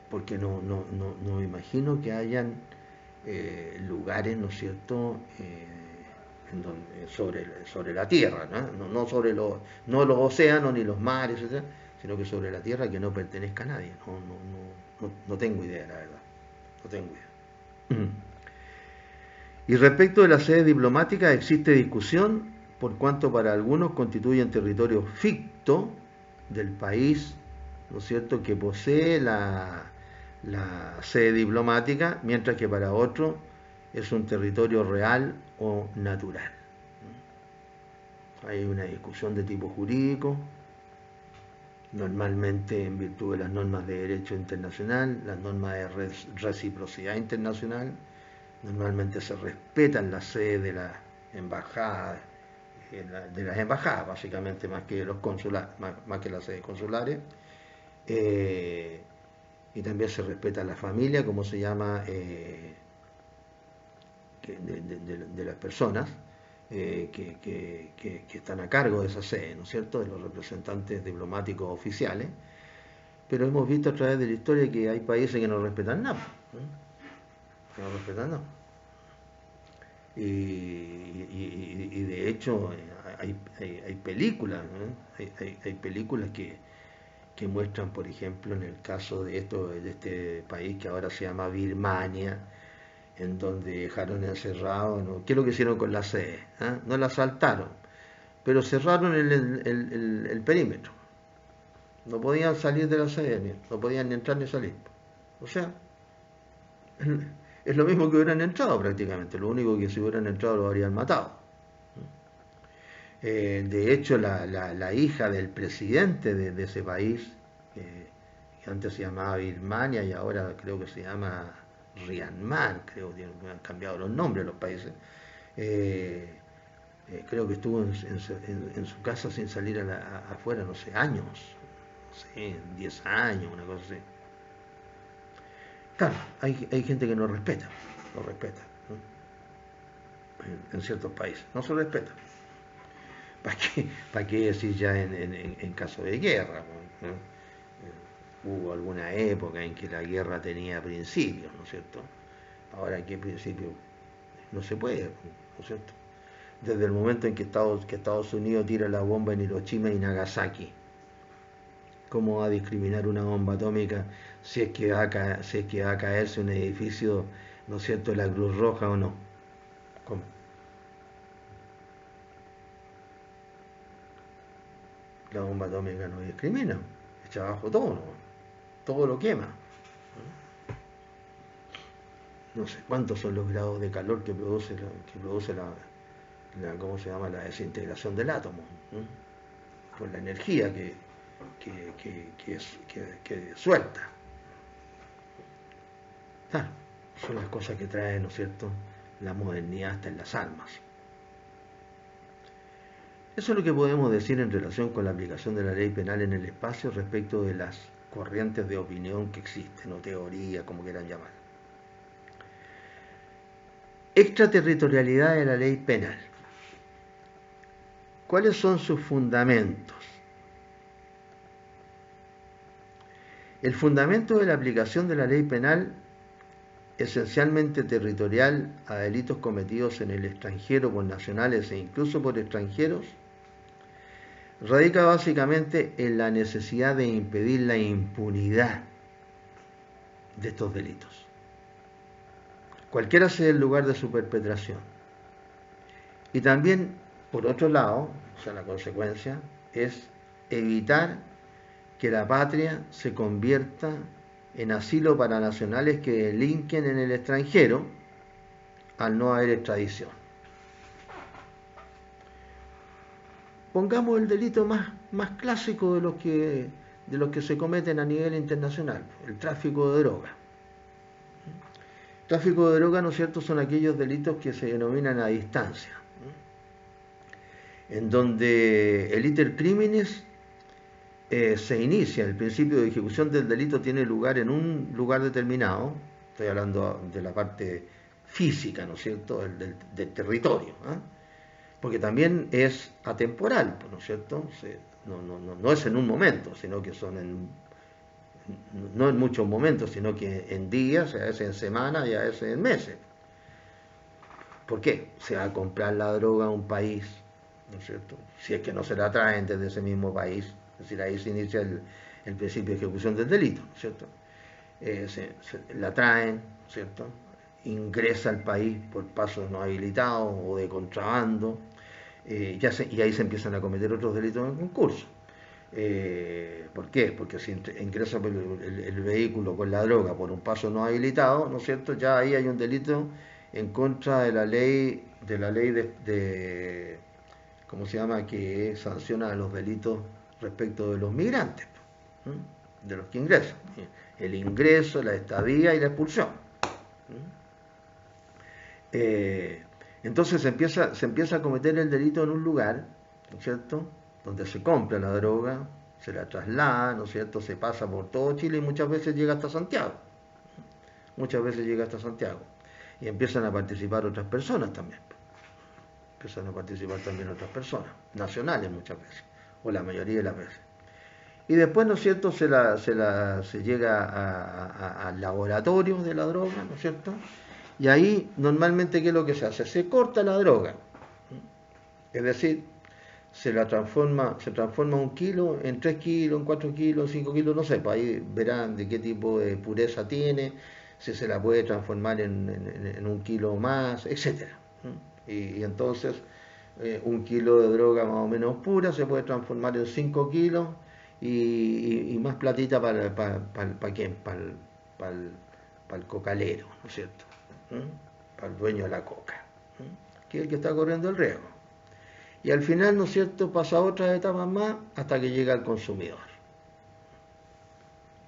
Porque no imagino que hayan lugares, ¿no es cierto?, sobre la tierra, no sobre no los océanos ni los mares, etc., sino que sobre la tierra, que no pertenezca a nadie. No tengo idea, la verdad. No tengo idea. Y respecto de la sede diplomática, existe discusión por cuanto para algunos constituyen territorio ficto del país, ¿no es cierto?, que posee la sede diplomática, mientras que para otros es un territorio real o natural. Hay una discusión de tipo jurídico, normalmente en virtud de las normas de derecho internacional, las normas de reciprocidad internacional. Normalmente se respetan las sedes de las embajadas, básicamente, más que los consulares, más que las sedes consulares. Y también se respeta la familia, como se llama, de las personas que están a cargo de esa sede, ¿no es cierto?, de los representantes diplomáticos oficiales. Pero hemos visto a través de la historia que hay países que no respetan nada. Que no respetan nada. Y de hecho hay películas, ¿no? Hay películas que muestran, por ejemplo, en el caso de este país que ahora se llama Birmania, en donde dejaron encerrado, ¿no? ¿Qué es lo que hicieron con la sede? No la asaltaron, pero cerraron el perímetro. No podían salir de la sede, no podían ni entrar ni salir. O sea, Es lo mismo que hubieran entrado prácticamente, lo único que si hubieran entrado lo habrían matado. De hecho, la hija del presidente de ese país, que antes se llamaba Birmania y ahora creo que se llama Myanmar, creo que han cambiado los nombres de los países, creo que estuvo en su casa sin salir afuera, no sé, años, no sé, 10 años, una cosa así. Claro, hay gente que no respeta, no respeta, ¿no? En ciertos países, no se respeta. ¿Para qué decir ya en caso de guerra, ¿no? Hubo alguna época en que la guerra tenía principios, ¿no es cierto? Ahora, ¿qué principio? No se puede, ¿no es cierto? Desde el momento en que Estados Unidos tira la bomba en Hiroshima y Nagasaki, ¿cómo va a discriminar una bomba atómica si es que si es que va a caerse un edificio, ¿no es cierto?, de la Cruz Roja o no? ¿Cómo? La bomba atómica no discrimina, echa abajo todo, ¿no? Todo lo quema. No sé cuántos son los grados de calor que produce ¿cómo se llama?, la desintegración del átomo, ¿no? Por la energía que suelta. Claro, son las cosas que trae, ¿no es cierto?, la modernidad hasta en las almas. Eso es lo que podemos decir en relación con la aplicación de la ley penal en el espacio respecto de las corrientes de opinión que existen, o teoría, como quieran llamar. Extraterritorialidad de la ley penal. ¿Cuáles son sus fundamentos? El fundamento de la aplicación de la ley penal, esencialmente territorial, a delitos cometidos en el extranjero por nacionales e incluso por extranjeros, radica básicamente en la necesidad de impedir la impunidad de estos delitos, cualquiera sea el lugar de su perpetración. Y también, por otro lado, o sea, la consecuencia es evitar que la patria se convierta en asilo para nacionales que delinquen en el extranjero al no haber extradición. Pongamos el delito más clásico de los que se cometen a nivel internacional, el tráfico de droga. El tráfico de droga, ¿no es cierto?, son aquellos delitos que se denominan a distancia, en donde el iter criminis se inicia, el principio de ejecución del delito tiene lugar en un lugar determinado, estoy hablando de la parte física, ¿no es cierto?, del territorio, ¿eh? Porque también es atemporal, ¿no es cierto? No es en un momento, sino que no en muchos momentos, sino que en días, a veces en semanas y a veces en meses. ¿Por qué? Se va a comprar la droga a un país, ¿no es cierto?, si es que no se la traen desde ese mismo país. Es decir, ahí se inicia el principio de ejecución del delito, ¿no es cierto? La traen, ¿no es cierto?, ingresa al país por pasos no habilitados o de contrabando, y ahí se empiezan a cometer otros delitos en concurso. ¿Por qué? Porque si ingresa el vehículo con la droga por un paso no habilitado, ¿no es cierto?, ya ahí hay un delito en contra de la ley de ¿cómo se llama?, que sanciona los delitos respecto de los migrantes, ¿sí?, de los que ingresan. El ingreso, la estadía y la expulsión. Entonces se empieza a cometer el delito en un lugar, ¿no es cierto?, donde se compra la droga, se la traslada, ¿no es cierto?, se pasa por todo Chile y muchas veces llega hasta Santiago. Muchas veces llega hasta Santiago. Y empiezan a participar otras personas también. Empiezan a participar también otras personas, nacionales muchas veces, o la mayoría de las veces. Y después, ¿no es cierto?, se llega al laboratorio de la droga, ¿no es cierto? Y ahí normalmente, ¿qué es lo que se hace? Se corta la droga. Es decir, se transforma 1 kilo en 3 kilos, en 4 kilos, 5 kilos, no sé, pues ahí verán de qué tipo de pureza tiene, si se la puede transformar en 1 kilo más, etc. Y entonces 1 kilo de droga más o menos pura se puede transformar en 5 kilos y más platita para ¿quién? Para el cocalero, ¿no es cierto? para el dueño de la coca, que es el que está corriendo el riesgo. Y al final, ¿no es cierto?, pasa otras etapas más hasta que llega al consumidor.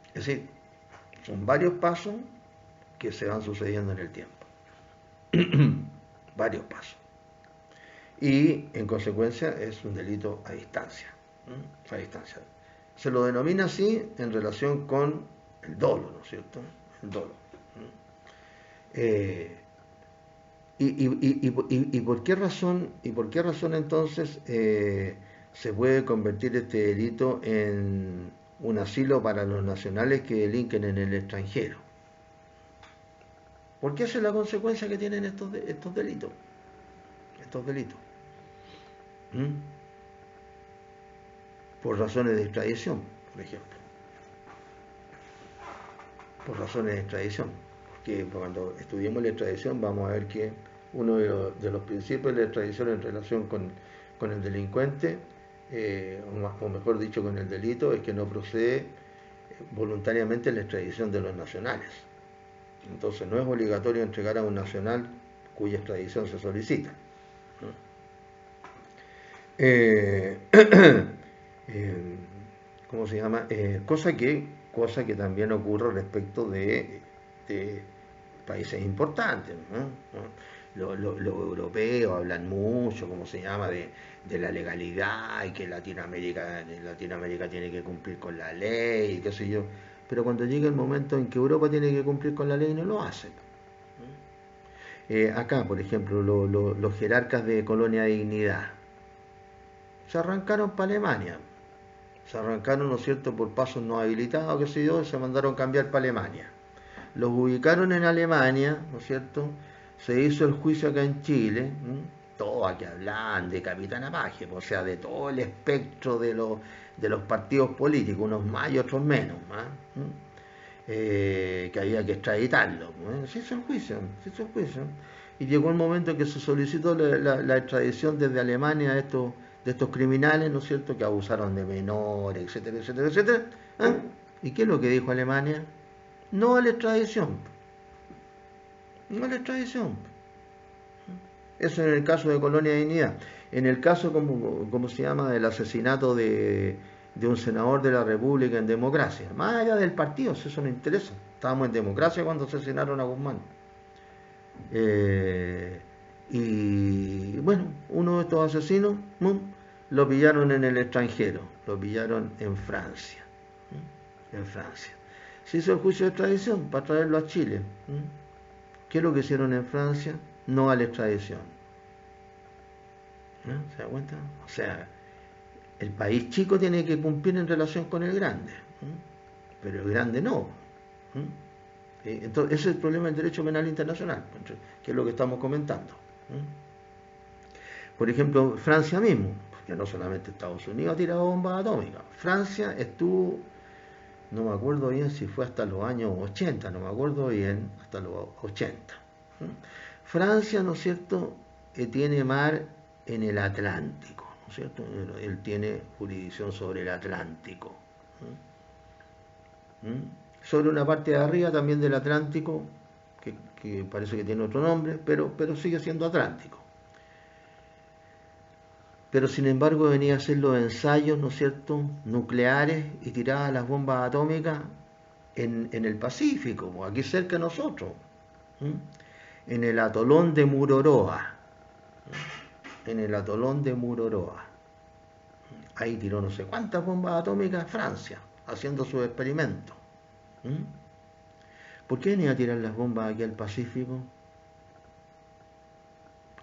Es decir, son varios pasos que se van sucediendo en el tiempo. Varios pasos. Y en consecuencia es un delito a distancia. A distancia. Se lo denomina así en relación con el dolo, ¿no es cierto? El dolo. ¿Y por qué razón, entonces se puede convertir este delito en un asilo para los nacionales que delinquen en el extranjero? Porque esa es la consecuencia que tienen estos delitos. Estos delitos. Por razones de extradición, por ejemplo. Por razones de extradición. Que cuando estudiemos la extradición vamos a ver que uno de los principios de la extradición en relación con el delincuente, o mejor dicho con el delito, es que no procede voluntariamente la extradición de los nacionales. Entonces no es obligatorio entregar a un nacional cuya extradición se solicita. ¿Cómo se llama? Cosa que también ocurre respecto de países importantes, ¿no? Los europeos hablan mucho, ¿cómo se llama?, de la legalidad y que Latinoamérica tiene que cumplir con la ley y qué sé yo. Pero cuando llega el momento en que Europa tiene que cumplir con la ley, no lo hace. Acá, por ejemplo, los jerarcas de Colonia Dignidad se arrancaron para Alemania. Se arrancaron, ¿no es cierto?, por pasos no habilitados, qué sé yo, y se mandaron cambiar para Alemania. Los ubicaron en Alemania, ¿no es cierto? Se hizo el juicio acá en Chile, todos aquí hablan de Capitán Apache, o sea, de todo el espectro de los partidos políticos, unos más y otros menos, que había que extraditarlo. Se hizo el juicio, y llegó el momento en que se solicitó la extradición desde Alemania de estos criminales, ¿no es cierto?, que abusaron de menores, etcétera, etcétera, etcétera. ¿Y qué es lo que dijo Alemania? No a la extradición. No a la extradición. Eso en el caso de Colonia Dignidad. En el caso, ¿cómo se llama?, del asesinato de un senador de la República en democracia. Más allá del partido, eso no interesa. Estábamos en democracia cuando asesinaron a Guzmán. Y bueno, uno de estos asesinos lo pillaron en el extranjero, lo pillaron en Francia. En Francia. Se hizo el juicio de extradición para traerlo a Chile. ¿Qué es lo que hicieron en Francia? No a la extradición. ¿Se da cuenta? O sea, el país chico tiene que cumplir en relación con el grande, pero el grande no. Entonces, ese es el problema del derecho penal internacional, que es lo que estamos comentando. Por ejemplo, Francia mismo, que no solamente Estados Unidos ha tirado bombas atómicas. Francia estuvo, no me acuerdo bien si fue hasta los años 80, no me acuerdo bien, hasta los 80. Francia, ¿no es cierto?, tiene mar en el Atlántico, ¿no es cierto? Él tiene jurisdicción sobre el Atlántico. Sobre una parte de arriba también del Atlántico, que parece que tiene otro nombre, pero sigue siendo Atlántico. Pero sin embargo venía a hacer los ensayos, ¿no es cierto?, nucleares y tiraba las bombas atómicas en el Pacífico, aquí cerca de nosotros, en el atolón de Mururoa. En el atolón de Mururoa. Ahí tiró no sé cuántas bombas atómicas Francia, haciendo sus experimentos. ¿Por qué venía a tirar las bombas aquí al Pacífico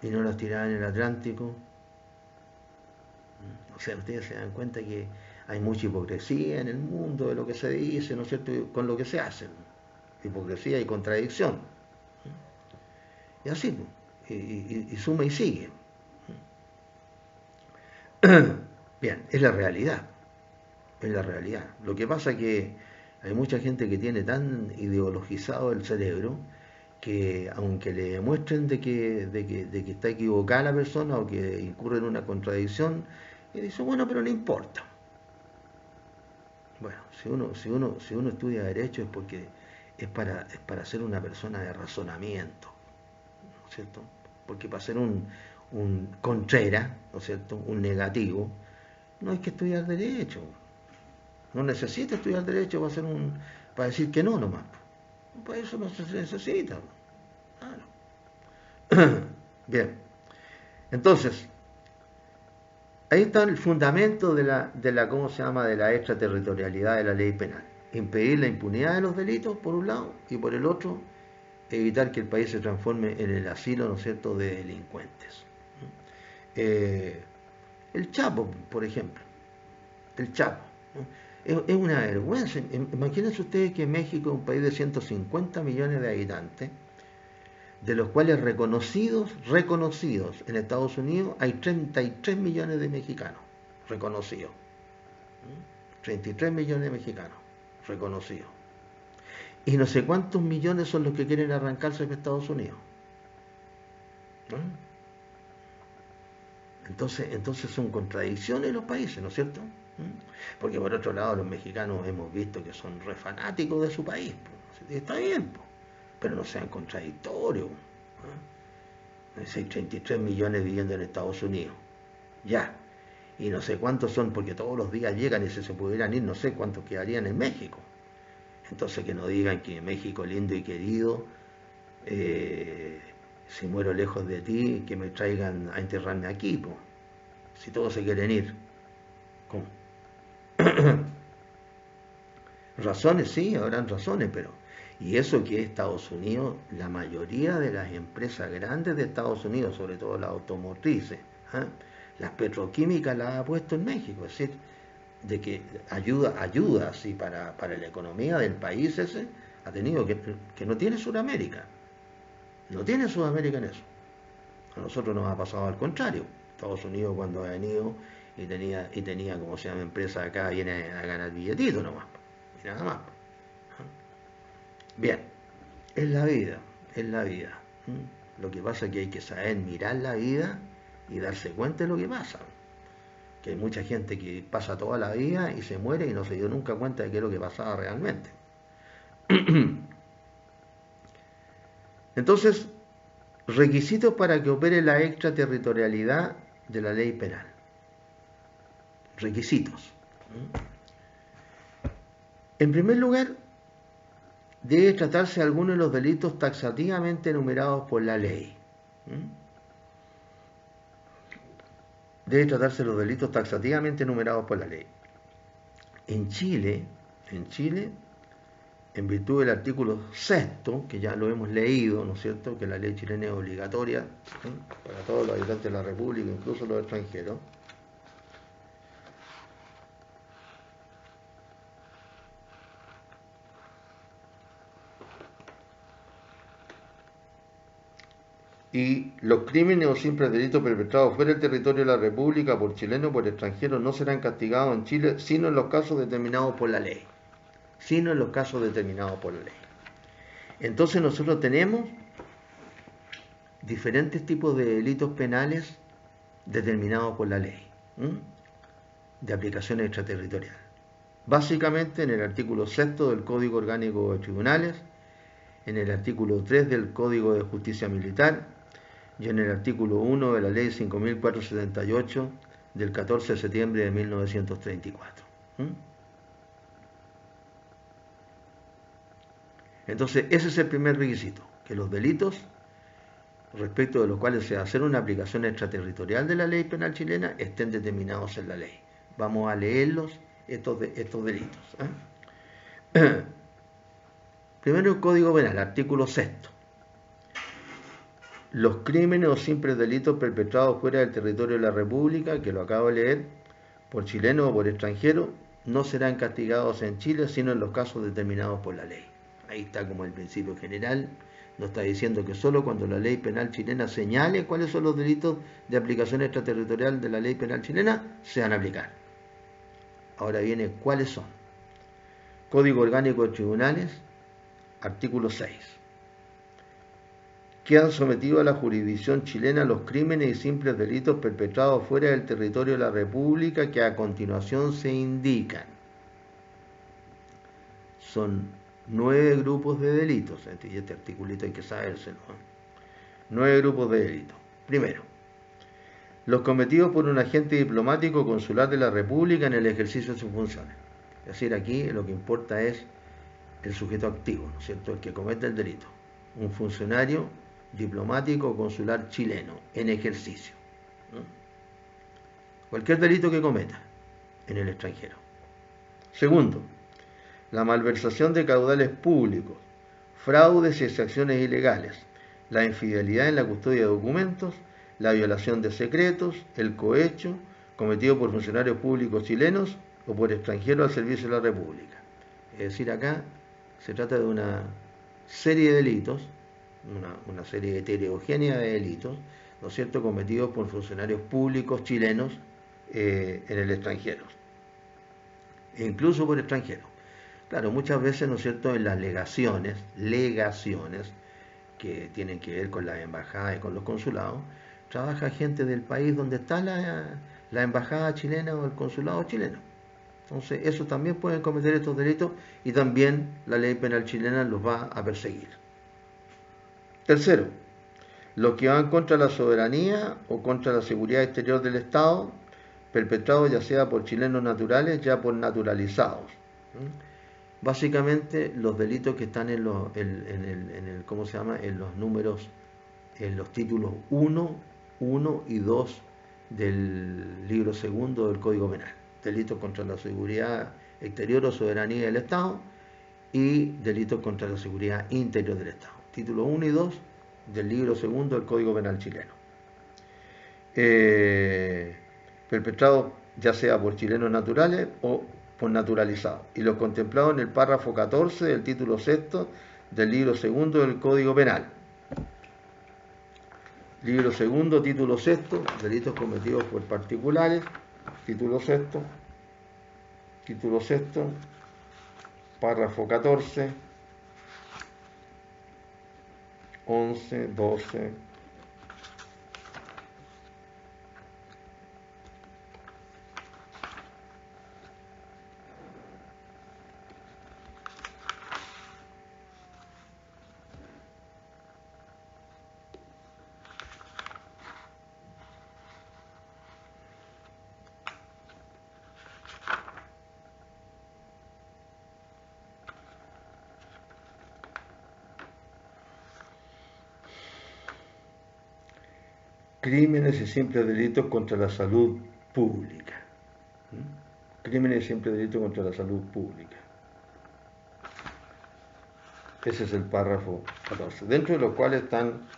y no las tiraba en el Atlántico? O sea, ustedes se dan cuenta que hay mucha hipocresía en el mundo de lo que se dice, ¿no es cierto?, con lo que se hace. Hipocresía y contradicción. Y así, y suma y sigue. Bien, es la realidad. Es la realidad. Lo que pasa es que hay mucha gente que tiene tan ideologizado el cerebro que aunque le demuestren de que está equivocada la persona o que incurre en una contradicción, y dice, bueno, pero no importa. Bueno, si uno estudia derecho es porque es para ser una persona de razonamiento. ¿no es cierto? Porque para ser un Contreras, ¿no es cierto?, un negativo, no hay que estudiar derecho. No necesita estudiar derecho para decir que no nomás. Para eso no se necesita. Claro. Bien. Entonces, ahí está el fundamento ¿cómo se llama?, de la extraterritorialidad de la ley penal. Impedir la impunidad de los delitos, por un lado, y por el otro, evitar que el país se transforme en el asilo, ¿no es cierto?, de delincuentes. El Chapo, por ejemplo. El Chapo, ¿no? Es una vergüenza. Imagínense ustedes que México es un país de 150 millones de habitantes, de los cuales reconocidos en Estados Unidos hay 33 millones de mexicanos reconocidos. 33 millones de mexicanos reconocidos. Y no sé cuántos millones son los que quieren arrancarse de Estados Unidos. ¿No? Entonces son contradicciones los países, ¿no es cierto? Porque por otro lado los mexicanos hemos visto que son re fanáticos de su país. Está bien, pero no sean contradictorios. Hay 33 millones viviendo en Estados Unidos. Ya. Y no sé cuántos son, porque todos los días llegan y si se pudieran ir, no sé cuántos quedarían en México. Entonces que no digan que México lindo y querido, si muero lejos de ti, que me traigan a enterrarme aquí, po. Si todos se quieren ir. ¿Cómo? Razones, sí, habrán razones, pero... Y eso que Estados Unidos, la mayoría de las empresas grandes de Estados Unidos, sobre todo las automotrices, las petroquímicas las ha puesto en México, es decir, de que ayuda así para la economía del país ese, ha tenido que no tiene Sudamérica. No tiene Sudamérica en eso. A nosotros nos ha pasado al contrario. Estados Unidos cuando ha venido y tenía como se llama, empresa acá, viene a ganar billetito nomás. Y nada más. Bien, es la vida, es la vida. Lo que pasa es que hay que saber mirar la vida y darse cuenta de lo que pasa. Que hay mucha gente que pasa toda la vida y se muere y no se dio nunca cuenta de qué es lo que pasaba realmente. Entonces, requisitos para que opere la extraterritorialidad de la ley penal. Requisitos. En primer lugar, debe tratarse alguno de los delitos taxativamente enumerados por la ley. Debe tratarse los delitos taxativamente enumerados por la ley. En Chile, en virtud del artículo 6º, que ya lo hemos leído, ¿no es cierto?, que la ley chilena es obligatoria para todos los habitantes de la República, incluso los extranjeros. Y los crímenes o simples delitos perpetrados fuera del territorio de la República por chilenos o por extranjeros no serán castigados en Chile, sino en los casos determinados por la ley. Sino en los casos determinados por la ley. Entonces nosotros tenemos diferentes tipos de delitos penales determinados por la ley, de aplicación extraterritorial. Básicamente en el artículo 6º del Código Orgánico de Tribunales, en el artículo 3 del Código de Justicia Militar y en el artículo 1 de la Ley 5.478 del 14 de septiembre de 1934. Entonces, ese es el primer requisito, que los delitos respecto de los cuales se va a hacer una aplicación extraterritorial de la ley penal chilena estén determinados en la ley. Vamos a leerlos, estos delitos. Primero el Código Penal, artículo 6º. Los crímenes o simples delitos perpetrados fuera del territorio de la República, que lo acabo de leer, por chilenos o por extranjeros, no serán castigados en Chile, sino en los casos determinados por la ley. Ahí está como el principio general. Nos está diciendo que solo cuando la ley penal chilena señale cuáles son los delitos de aplicación extraterritorial de la ley penal chilena, se van a aplicar. Ahora viene cuáles son. Código Orgánico de Tribunales, artículo 6. Quedan sometidos a la jurisdicción chilena los crímenes y simples delitos perpetrados fuera del territorio de la República que a continuación se indican. Son 9 grupos de delitos, y este articulito hay que sabérselo. 9 grupos de delitos. Primero, los cometidos por un agente diplomático o consular de la República en el ejercicio de sus funciones. Es decir, aquí lo que importa es el sujeto activo, ¿no es cierto?, el que comete el delito. Un funcionario diplomático o consular chileno en ejercicio. ¿No? Cualquier delito que cometa en el extranjero. Segundo, la malversación de caudales públicos, fraudes y exacciones ilegales, la infidelidad en la custodia de documentos, la violación de secretos, el cohecho cometido por funcionarios públicos chilenos o por extranjeros al servicio de la República. Es decir, acá se trata de una serie de delitos, una serie heterogénea de delitos, ¿no es cierto?, cometidos por funcionarios públicos chilenos en el extranjero, e incluso por extranjeros. Claro, muchas veces, ¿no es cierto?, en las legaciones que tienen que ver con las embajadas y con los consulados, trabaja gente del país donde está la embajada chilena o el consulado chileno. Entonces, esos también pueden cometer estos delitos y también la ley penal chilena los va a perseguir. Tercero, los que van contra la soberanía o contra la seguridad exterior del Estado, perpetrados ya sea por chilenos naturales, ya por naturalizados. Básicamente, los delitos que están en ¿cómo se llama?, en los números, en los títulos 1 y 2 del libro segundo del Código Penal. Delitos contra la seguridad exterior o soberanía del Estado y delitos contra la seguridad interior del Estado. Título 1 y 2 del libro segundo del Código Penal chileno. Perpetrados ya sea por chilenos naturales o por naturalizados. Y los contemplados en el párrafo 14 del título sexto del libro segundo del Código Penal. Libro segundo, título sexto, delitos cometidos por particulares, título sexto, párrafo 14, 11, 12, crímenes y simples delitos contra la salud pública. Crímenes y simples delitos contra la salud pública. Ese es el párrafo 14, dentro de los cuales están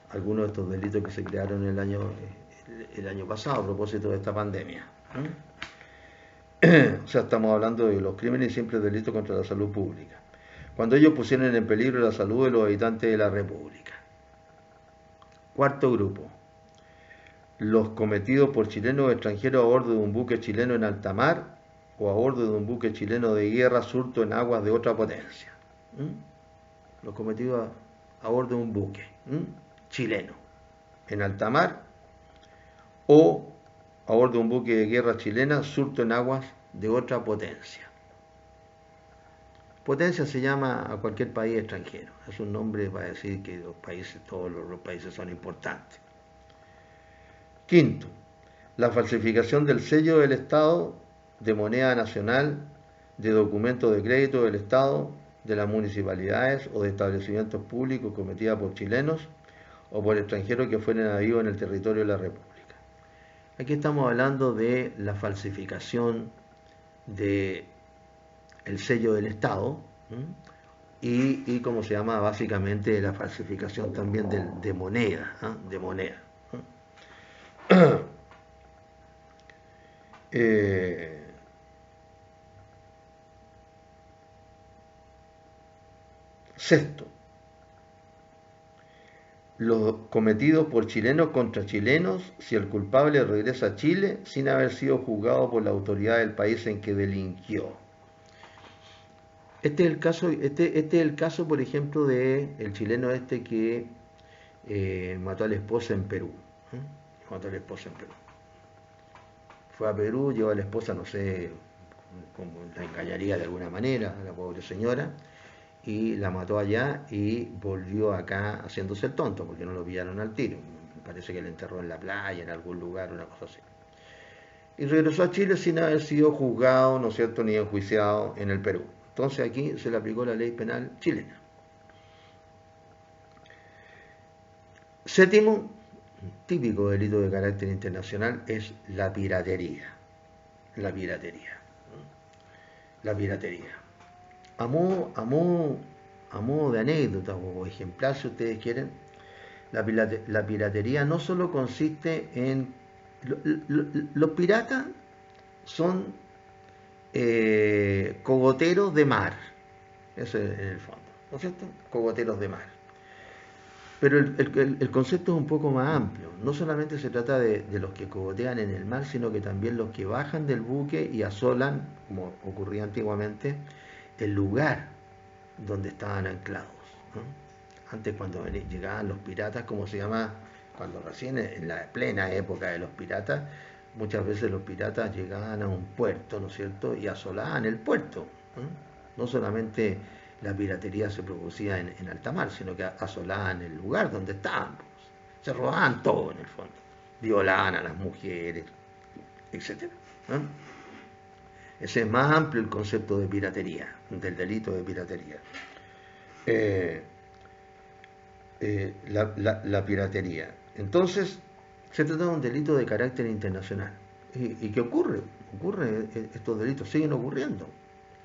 algunos de estos delitos que se crearon el año pasado a propósito de esta pandemia. O sea, estamos hablando de los crímenes y simples delitos contra la salud pública, cuando ellos pusieron en peligro la salud de los habitantes de la República. Cuarto grupo, los cometidos por chilenos o extranjeros a bordo de un buque chileno en alta mar o a bordo de un buque chileno de guerra surto en aguas de otra potencia. Los cometidos a bordo de un buque chileno en alta mar o a bordo de un buque de guerra chilena surto en aguas de otra potencia. Potencia se llama a cualquier país extranjero, es un nombre para decir que todos los países son importantes. Quinto, la falsificación del sello del Estado, de moneda nacional, de documentos de crédito del Estado, de las municipalidades o de establecimientos públicos cometida por chilenos o por extranjeros que fueren habidos en el territorio de la República. Aquí estamos hablando de la falsificación del sello del Estado y cómo se llama, básicamente la falsificación también de moneda, Sexto, los cometidos por chilenos contra chilenos si el culpable regresa a Chile sin haber sido juzgado por la autoridad del país en que delinquió. Este es el caso, por ejemplo, del chileno que mató a la esposa en Perú. Fue a Perú, llevó a la esposa, no sé, como la engañaría de alguna manera, a la pobre señora, y la mató allá y volvió acá haciéndose el tonto porque no lo pillaron al tiro. Parece que le enterró en la playa, en algún lugar, una cosa así. Y regresó a Chile sin haber sido juzgado, ¿no es cierto?, ni enjuiciado en el Perú. Entonces aquí se le aplicó la ley penal chilena. Séptimo, típico delito de carácter internacional, es la piratería. La piratería. La piratería. A modo de anécdota o ejemplar, si ustedes quieren, la piratería no solo consiste en... Los piratas son cogoteros de mar, eso es en el fondo, ¿no es cierto? Cogoteros de mar. Pero el concepto es un poco más amplio. No solamente se trata de los que cogotean en el mar, sino que también los que bajan del buque y asolan, como ocurría antiguamente, el lugar donde estaban anclados, ¿no? Antes, cuando llegaban los piratas, como se llama, cuando recién en la plena época de los piratas, muchas veces los piratas llegaban a un puerto, ¿no es cierto?, y asolaban el puerto, ¿no? No solamente la piratería se producía en alta mar, sino que asolaban el lugar donde estaban, pues. Se robaban todo en el fondo, violaban a las mujeres, etcétera, ¿no? Ese es más amplio el concepto de piratería, del delito de piratería. Eh, la piratería. Entonces, se trata de un delito de carácter internacional. ¿Y qué ocurre? Estos delitos siguen ocurriendo,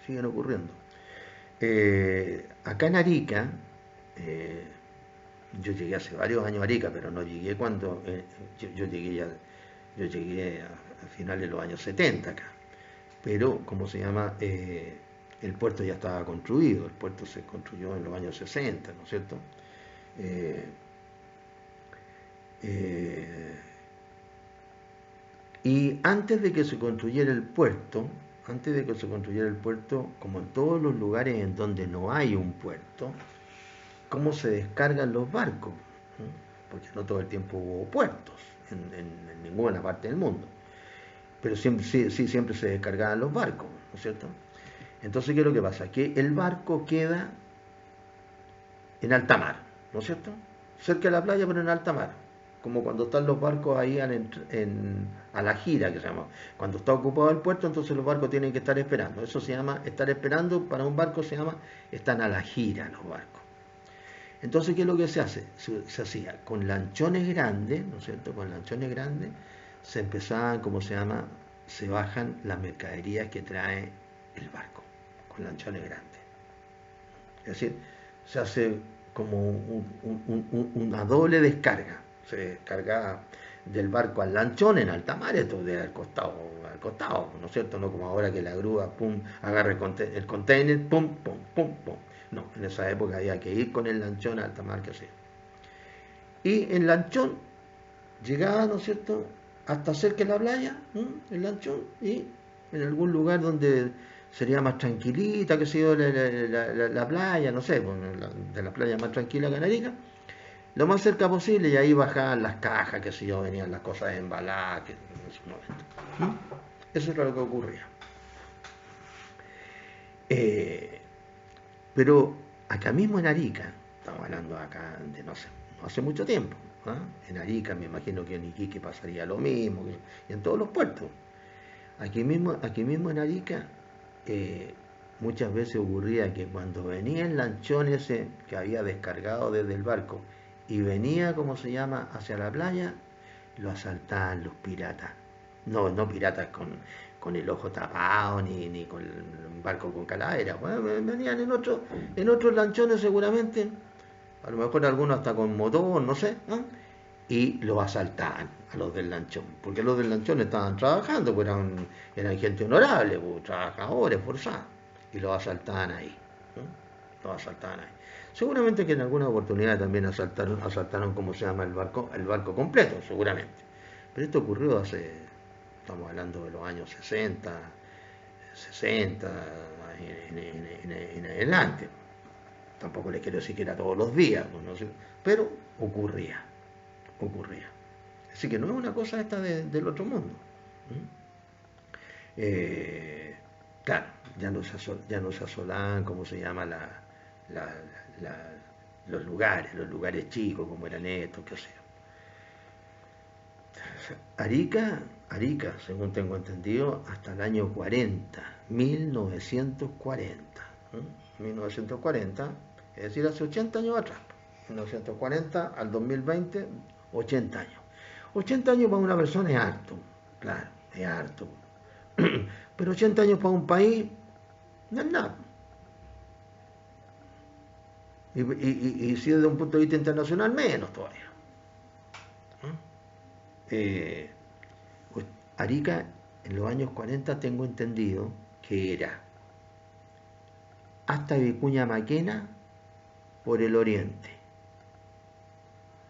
siguen ocurriendo. Acá en Arica, yo llegué hace varios años a Arica, pero no llegué cuando, yo llegué a finales de los años 70 acá. Pero, ¿cómo se llama? El puerto ya estaba construido, el puerto se construyó en los años 60, ¿no es cierto? Eh, eh, y antes de que se construyera el puerto, como en todos los lugares en donde no hay un puerto, ¿cómo se descargan los barcos? Porque no todo el tiempo hubo puertos en ninguna parte del mundo, pero siempre, sí, siempre se descargaban los barcos, ¿no es cierto? Entonces, ¿qué es lo que pasa? Que el barco queda en alta mar, ¿no es cierto? Cerca de la playa, pero en alta mar. Como cuando están los barcos ahí a la gira, que se llama. Cuando está ocupado el puerto, entonces los barcos tienen que estar esperando. Eso se llama, estar esperando para un barco se llama, están a la gira los barcos. Entonces, ¿qué es lo que se hace? Se hacía con lanchones grandes, ¿no es cierto? Con lanchones grandes se empezaban, ¿cómo se llama? Se bajan las mercaderías que trae el barco, con lanchones grandes. Es decir, se hace como una doble descarga. Se descarga del barco al lanchón en alta mar, esto de al costado, ¿no es cierto? No como ahora que la grúa, pum, agarra el container, pum, pum, pum, pum. No, en esa época había que ir con el lanchón a alta mar, que sea. Y el lanchón llegaba, ¿no es cierto?, hasta cerca de la playa, el lanchón, y en algún lugar donde sería más tranquilita, que se yo, la playa, no sé, de la playa más tranquila que Arica, lo más cerca posible, y ahí bajaban las cajas, que se yo, venían las cosas embaladas, que en ese momento. Eso era lo que ocurría. Pero acá mismo en Arica, estamos hablando acá de no sé, no hace mucho tiempo, ¿ah? En Arica me imagino que en Iquique pasaría lo mismo, y en todos los puertos. Aquí mismo en Arica, muchas veces ocurría que cuando venía el lanchón ese que había descargado desde el barco y venía, como se llama, hacia la playa, lo asaltaban los piratas. No, no piratas con el ojo tapado ni con el barco con calavera. Bueno, venían en otros lanchones seguramente, a lo mejor algunos hasta con motor, no sé, ¿no? Y los asaltaban a los del lanchón, porque los del lanchón estaban trabajando, pues eran gente honorable, pues, trabajadores, forzados, y los asaltaban ahí, ¿no? Los asaltaban ahí. Seguramente que en alguna oportunidad también asaltaron como se llama el barco completo, seguramente. Pero esto ocurrió estamos hablando de los años 60 en adelante. Tampoco les quiero decir que era todos los días, ¿no? Pero ocurría. Así que no es una cosa esta del otro mundo. Claro, ya no se asolaban, ¿cómo se llama? la- la- los lugares chicos como eran estos, qué sé yo. Arica, según tengo entendido, hasta el año 40, 1940. ¿Mm? 1940, es decir, hace 80 años atrás. 1940 al 2020, 80 años. 80 años para una persona es harto, claro, es harto. Pero 80 años para un país no es nada. Y si desde un punto de vista internacional, menos todavía. Eh, pues, Arica en los años 40 tengo entendido que era hasta Vicuña Maquena por el oriente.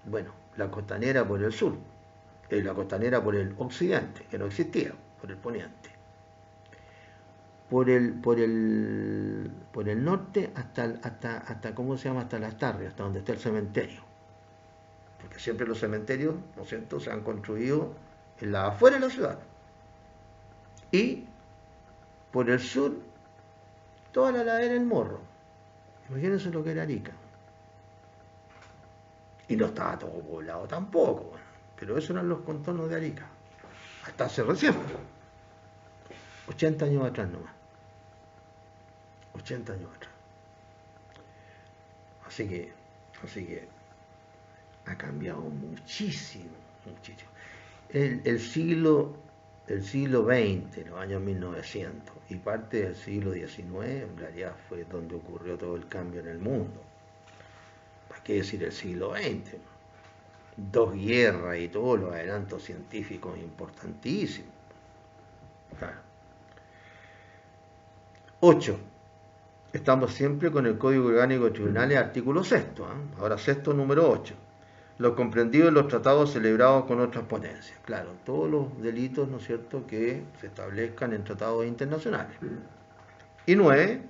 Bueno, la costanera por el sur, la costanera por el occidente, que no existía, por el poniente. Por el norte hasta ¿cómo se llama? Hasta Las Tarrias, hasta donde está el cementerio. Porque siempre los cementerios, ¿no es cierto?, se han construido en la afuera de la ciudad. Y por el sur, toda la ladera del Morro. Imagínense lo que era Arica. Y no estaba todo poblado tampoco, bueno, pero esos eran los contornos de Arica. Hasta hace recién. 80 años atrás nomás. 80 años atrás. Así que ha cambiado muchísimo, muchísimo. El siglo XX, los años 1900 y parte del siglo XIX, en realidad fue donde ocurrió todo el cambio en el mundo. ¿Para qué decir el siglo XX? Dos guerras y todos los adelantos científicos importantísimos. Claro. 8. Estamos siempre con el Código Orgánico de Tribunales, artículo 6. Ahora 6, número 8. Lo comprendido en los tratados celebrados con otras potencias. Claro, todos los delitos, ¿no es cierto?, que se establezcan en tratados internacionales. Y 9.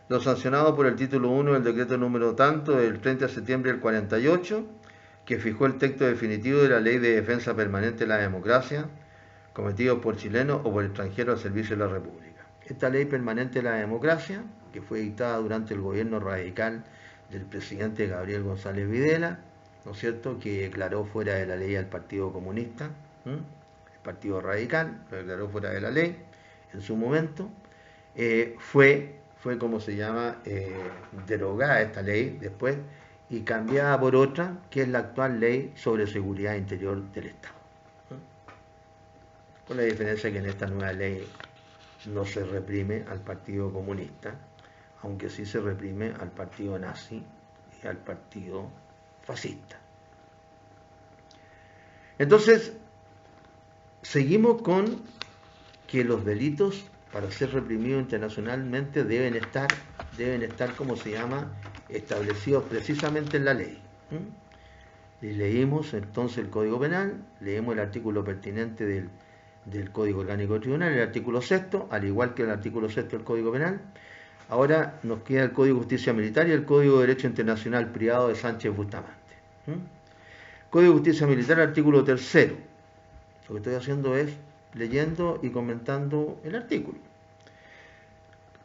Lo sancionado por el título 1 del decreto número tanto del 30 de septiembre del 48, que fijó el texto definitivo de la Ley de Defensa Permanente de la Democracia, cometido por chilenos o por extranjeros al servicio de la República. Esta Ley Permanente de la Democracia, que fue dictada durante el gobierno radical del presidente Gabriel González Videla, ¿no es cierto?, que declaró fuera de la ley al Partido Comunista, el Partido Radical, lo declaró fuera de la ley en su momento, fue como se llama, derogada esta ley después y cambiada por otra, que es la actual Ley sobre Seguridad Interior del Estado. Con la diferencia que en esta nueva ley no se reprime al Partido Comunista, aunque sí se reprime al Partido Nazi y al Partido Fascista. Entonces, seguimos con que los delitos, para ser reprimidos internacionalmente, deben estar, como se llama, establecidos precisamente en la ley. Y leímos entonces el Código Penal, leemos el artículo pertinente del Código Orgánico de Tribunal, el artículo 6, al igual que el artículo 6 del Código Penal. Ahora nos queda el Código de Justicia Militar y el Código de Derecho Internacional Privado de Sánchez Bustamante. Código de Justicia Militar, artículo 3. Lo que estoy haciendo es leyendo y comentando el artículo.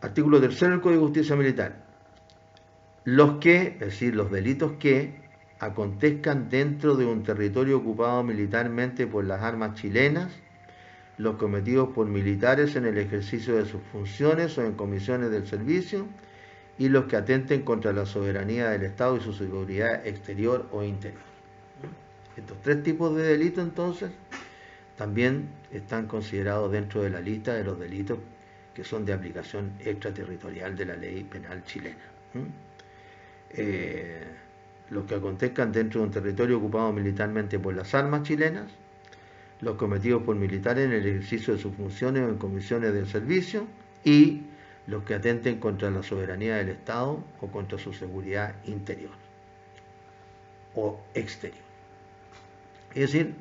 Artículo 3 del Código de Justicia Militar. Los que, es decir, los delitos que acontezcan dentro de un territorio ocupado militarmente por las armas chilenas, los cometidos por militares en el ejercicio de sus funciones o en comisiones del servicio, y los que atenten contra la soberanía del Estado y su seguridad exterior o interior. Estos 3 tipos de delitos, entonces, también están considerados dentro de la lista de los delitos que son de aplicación extraterritorial de la ley penal chilena. Los que acontezcan dentro de un territorio ocupado militarmente por las armas chilenas, los cometidos por militares en el ejercicio de sus funciones o en comisiones del servicio, y los que atenten contra la soberanía del Estado o contra su seguridad interior o exterior. Es decir,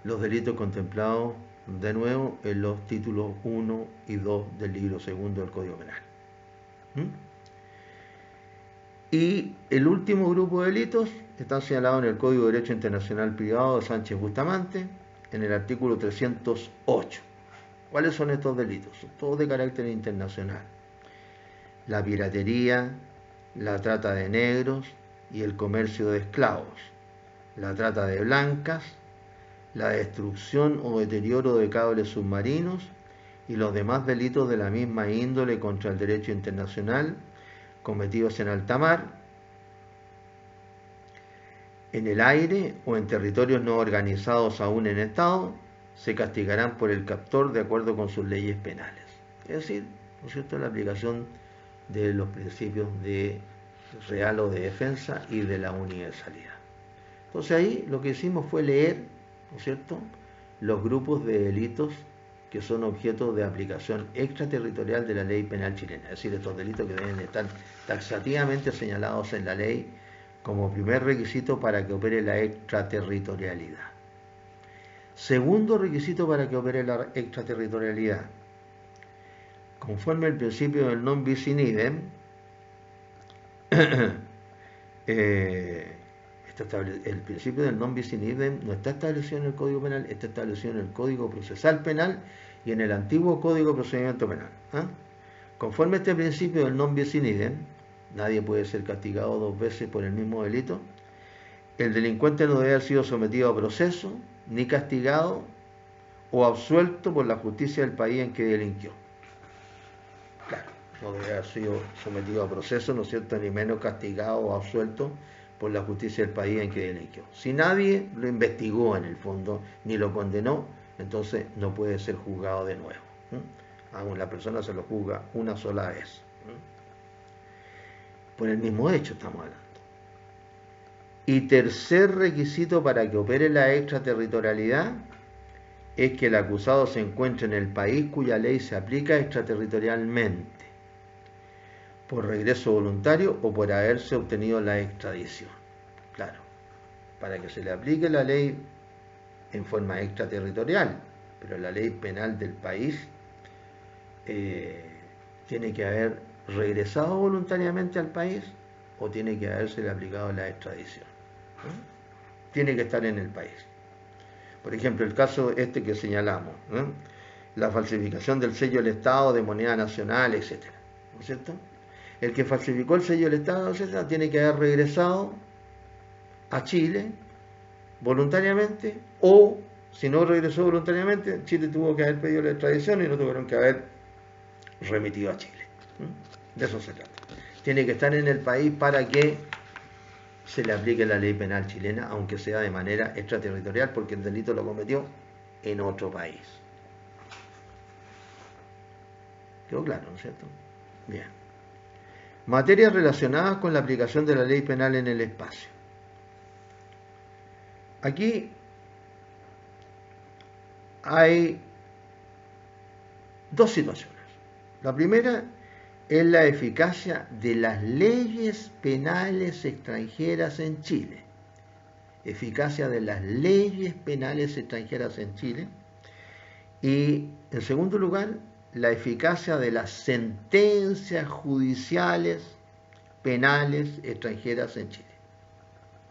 los delitos contemplados de nuevo en los títulos 1 y 2 del libro 2 del Código Penal. Y el último grupo de delitos está señalado en el Código de Derecho Internacional Privado de Sánchez Bustamante, en el artículo 308. ¿Cuáles son estos delitos? Son todos de carácter internacional. La piratería, la trata de negros y el comercio de esclavos, la trata de blancas, la destrucción o deterioro de cables submarinos y los demás delitos de la misma índole contra el derecho internacional cometidos en alta mar, en el aire o en territorios no organizados aún en Estado, se castigarán por el captor de acuerdo con sus leyes penales. Es decir, ¿no es cierto?, la aplicación de los principios de real o de defensa y de la universalidad. Entonces ahí lo que hicimos fue leer, ¿no es cierto?, los grupos de delitos que son objeto de aplicación extraterritorial de la ley penal chilena, es decir, estos delitos que deben estar taxativamente señalados en la ley como primer requisito para que opere la extraterritorialidad. Segundo requisito para que opere la extraterritorialidad: conforme al principio del non bis in idem, el principio del non bis in idem no está establecido en el Código Penal, está establecido en el Código Procesal Penal y en el antiguo Código de Procedimiento Penal. Conforme a este principio del non bis in idem, nadie puede ser castigado dos veces por el mismo delito. El delincuente no debe haber sido sometido a proceso, ni castigado o absuelto por la justicia del país en que delinquió. Claro, no debe haber sido sometido a proceso, ¿no es cierto?, ni menos castigado o absuelto por la justicia del país en que delinquió. Si nadie lo investigó en el fondo, ni lo condenó, entonces no puede ser juzgado de nuevo. A una persona se lo juzga una sola vez. Por el mismo hecho estamos hablando. Y tercer requisito para que opere la extraterritorialidad es que el acusado se encuentre en el país cuya ley se aplica extraterritorialmente, por regreso voluntario o por haberse obtenido la extradición. Claro, para que se le aplique la ley en forma extraterritorial, pero la ley penal del país tiene que haber regresado voluntariamente al país o tiene que haberse aplicado la extradición. Tiene que estar en el país. Por ejemplo, el caso este que señalamos, la falsificación del sello del Estado, de moneda nacional, etc. ¿No es cierto? El que falsificó el sello del Estado, etc., tiene que haber regresado a Chile voluntariamente, o si no regresó voluntariamente, Chile tuvo que haber pedido la extradición y no tuvieron que haber remitido a Chile. De eso se trata. Tiene que estar en el país para que se le aplique la ley penal chilena, aunque sea de manera extraterritorial, porque el delito lo cometió en otro país. ¿Quedó claro, no es cierto? Bien. Materias relacionadas con la aplicación de la ley penal en el espacio. Aquí hay dos situaciones. La primera es la eficacia de las leyes penales extranjeras en Chile. Eficacia de las leyes penales extranjeras en Chile. Y, en segundo lugar, la eficacia de las sentencias judiciales penales extranjeras en Chile.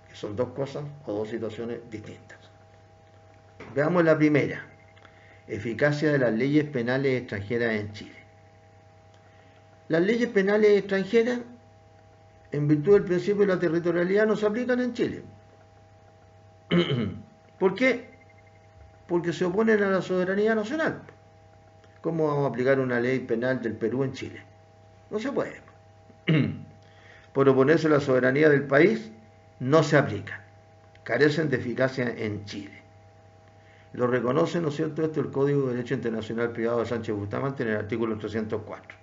Que son dos cosas o dos situaciones distintas. Veamos la primera. Eficacia de las leyes penales extranjeras en Chile. Las leyes penales extranjeras, en virtud del principio de la territorialidad, no se aplican en Chile. ¿Por qué? Porque se oponen a la soberanía nacional. ¿Cómo vamos a aplicar una ley penal del Perú en Chile? No se puede. Por oponerse a la soberanía del país, no se aplican. Carecen de eficacia en Chile. Lo reconoce, ¿no es cierto?, el Código de Derecho Internacional Privado de Sánchez Bustamante en el artículo 304.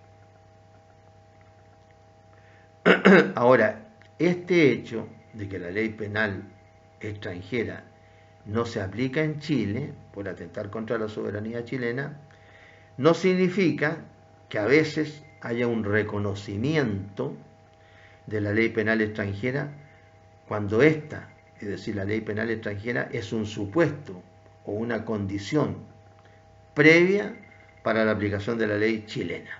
Ahora, este hecho de que la ley penal extranjera no se aplica en Chile por atentar contra la soberanía chilena, no significa que a veces haya un reconocimiento de la ley penal extranjera cuando ésta, es decir, la ley penal extranjera, es un supuesto o una condición previa para la aplicación de la ley chilena.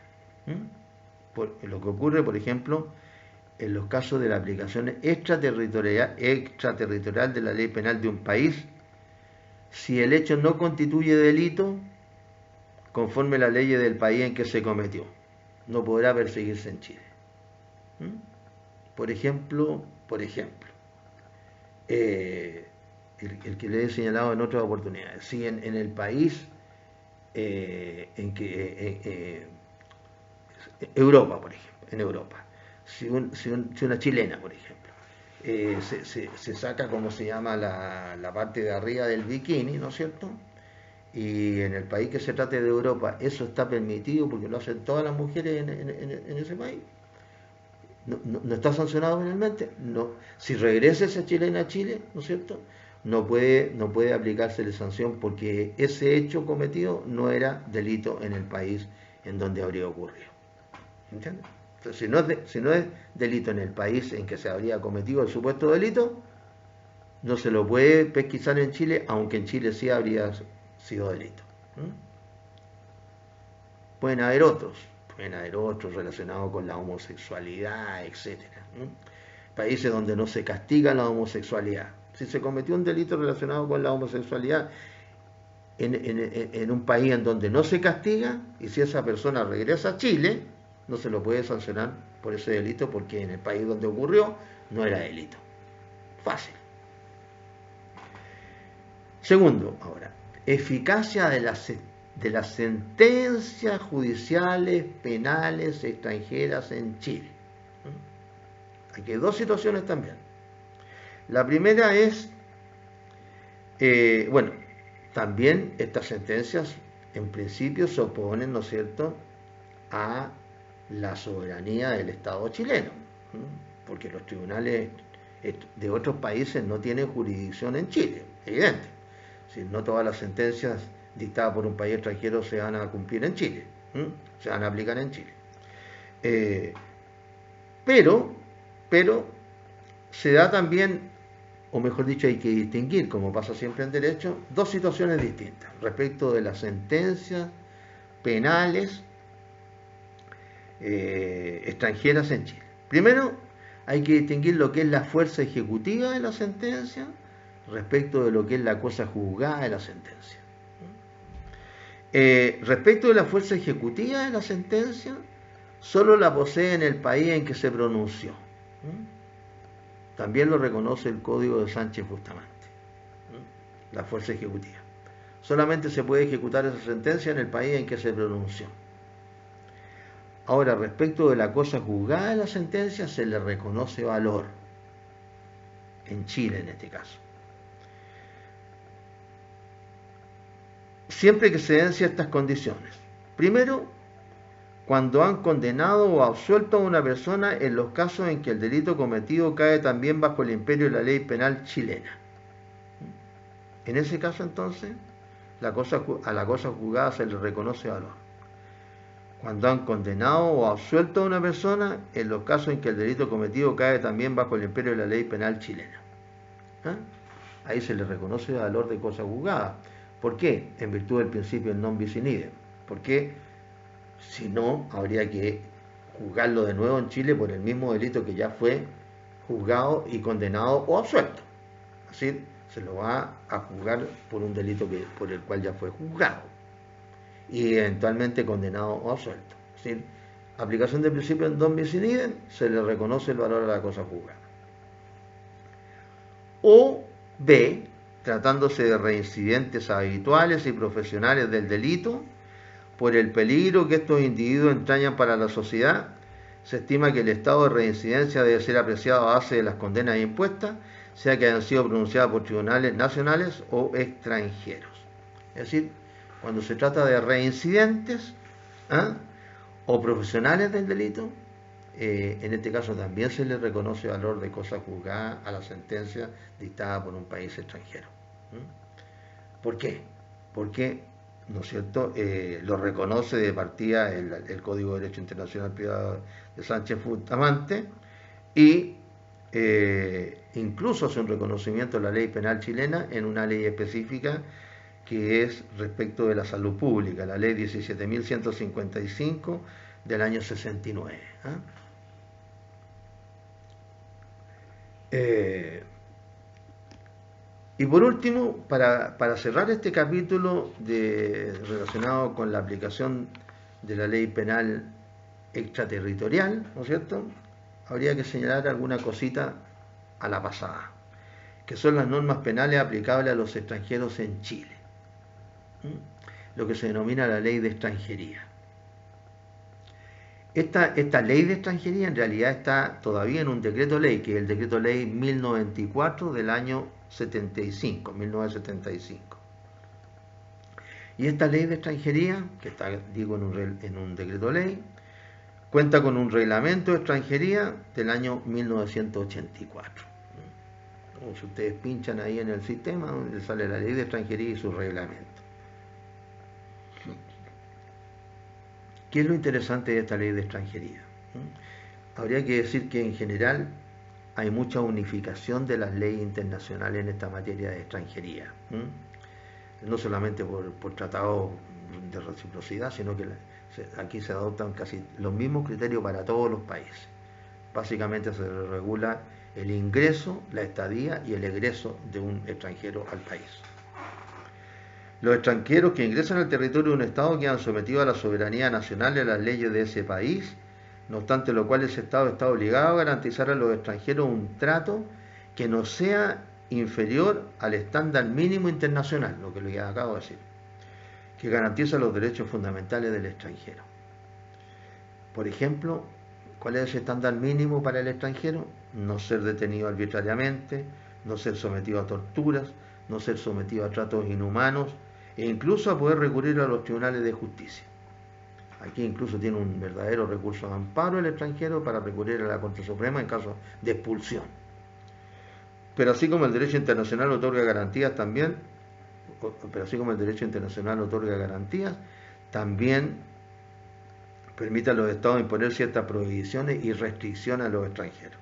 Lo que ocurre, por ejemplo, en los casos de la aplicación extraterritorial de la ley penal de un país, si el hecho no constituye delito conforme a la ley del país en que se cometió, no podrá perseguirse en Chile. por ejemplo, el que le he señalado en otras oportunidades, si en el país en que Europa, por ejemplo, en Europa, si una chilena, por ejemplo, se saca, como se llama, la parte de arriba del bikini, ¿no es cierto? Y en el país que se trate de Europa, eso está permitido porque lo hacen todas las mujeres en ese país. No está sancionado penalmente. No. Si regresa esa chilena a Chile, ¿no es cierto? No puede aplicársele sanción porque ese hecho cometido no era delito en el país en donde habría ocurrido. ¿Entiendes? Entonces, si no es delito en el país en que se habría cometido el supuesto delito, no se lo puede pesquisar en Chile, aunque en Chile sí habría sido delito. ¿Mm? Pueden haber otros relacionados con la homosexualidad, etcétera. Países donde no se castiga la homosexualidad. Si se cometió un delito relacionado con la homosexualidad en un país en donde no se castiga, y si esa persona regresa a Chile, no se lo puede sancionar por ese delito porque en el país donde ocurrió no era delito. Fácil. Segundo, ahora, eficacia de las sentencias judiciales penales extranjeras en Chile. Aquí hay dos situaciones también. La primera es, también estas sentencias en principio se oponen, ¿no es cierto?, a la soberanía del Estado chileno, porque los tribunales de otros países no tienen jurisdicción en Chile, evidente. Si no todas las sentencias dictadas por un país extranjero se van a cumplir en Chile, se van a aplicar en Chile. Pero se da también, o mejor dicho, hay que distinguir, como pasa siempre en derecho, dos situaciones distintas respecto de las sentencias penales extranjeras en Chile. Primero, hay que distinguir lo que es la fuerza ejecutiva de la sentencia respecto de lo que es la cosa juzgada de la sentencia. Respecto de la fuerza ejecutiva de la sentencia, solo la posee en el país en que se pronunció. También lo reconoce el Código de Sánchez Bustamante, la fuerza ejecutiva. Solamente se puede ejecutar esa sentencia en el país en que se pronunció. Ahora, respecto de la cosa juzgada de la sentencia, se le reconoce valor, en Chile en este caso. Siempre que se den ciertas condiciones. Primero, cuando han condenado o absuelto a una persona en los casos en que el delito cometido cae también bajo el imperio de la ley penal chilena. En ese caso, entonces, a la cosa juzgada se le reconoce valor. Cuando han condenado o absuelto a una persona en los casos en que el delito cometido cae también bajo el imperio de la ley penal chilena. Ahí se le reconoce valor de cosa juzgada. ¿Por qué? En virtud del principio del non bis in idem. Porque si no, habría que juzgarlo de nuevo en Chile por el mismo delito que ya fue juzgado y condenado o absuelto. Así se lo va a juzgar por un delito por el cual ya fue juzgado y eventualmente condenado o absuelto. Es decir, aplicación del principio en non bis in idem, se le reconoce el valor a la cosa juzgada. O B, tratándose de reincidentes habituales y profesionales del delito, por el peligro que estos individuos entrañan para la sociedad, se estima que el estado de reincidencia debe ser apreciado a base de las condenas impuestas, sea que hayan sido pronunciadas por tribunales nacionales o extranjeros. Es decir, cuando se trata de reincidentes o profesionales del delito, en este caso también se le reconoce valor de cosa juzgada a la sentencia dictada por un país extranjero. ¿Por qué? Porque, ¿no es cierto?, lo reconoce de partida el Código de Derecho Internacional Privado de Sánchez Bustamante y incluso hace un reconocimiento de la ley penal chilena en una ley específica que es respecto de la salud pública, la ley 17.155 del año 69. Y por último, para cerrar este capítulo relacionado con la aplicación de la ley penal extraterritorial, ¿no es cierto?, habría que señalar alguna cosita a la pasada, que son las normas penales aplicables a los extranjeros en Chile, lo que se denomina la ley de extranjería. Esta ley de extranjería en realidad está todavía en un decreto ley, que es el decreto ley 1094 del año 1975. Y esta ley de extranjería, que está, digo, en un decreto ley, cuenta con un reglamento de extranjería del año 1984. Si ustedes pinchan ahí en el sistema, donde sale la ley de extranjería y su reglamento. ¿Qué es lo interesante de esta ley de extranjería? Habría que decir que en general hay mucha unificación de las leyes internacionales en esta materia de extranjería. No solamente por tratados de reciprocidad, sino que aquí se adoptan casi los mismos criterios para todos los países. Básicamente se regula el ingreso, la estadía y el egreso de un extranjero al país. Los extranjeros que ingresan al territorio de un Estado quedan sometidos a la soberanía nacional y a las leyes de ese país, no obstante lo cual ese Estado está obligado a garantizar a los extranjeros un trato que no sea inferior al estándar mínimo internacional, lo que les acabo de decir, que garantiza los derechos fundamentales del extranjero. Por ejemplo, ¿cuál es ese estándar mínimo para el extranjero? No ser detenido arbitrariamente, no ser sometido a torturas, no ser sometido a tratos inhumanos e incluso a poder recurrir a los tribunales de justicia. Aquí incluso tiene un verdadero recurso de amparo el extranjero para recurrir a la Corte Suprema en caso de expulsión. Pero así como el derecho internacional otorga garantías también, también permite a los estados imponer ciertas prohibiciones y restricciones a los extranjeros.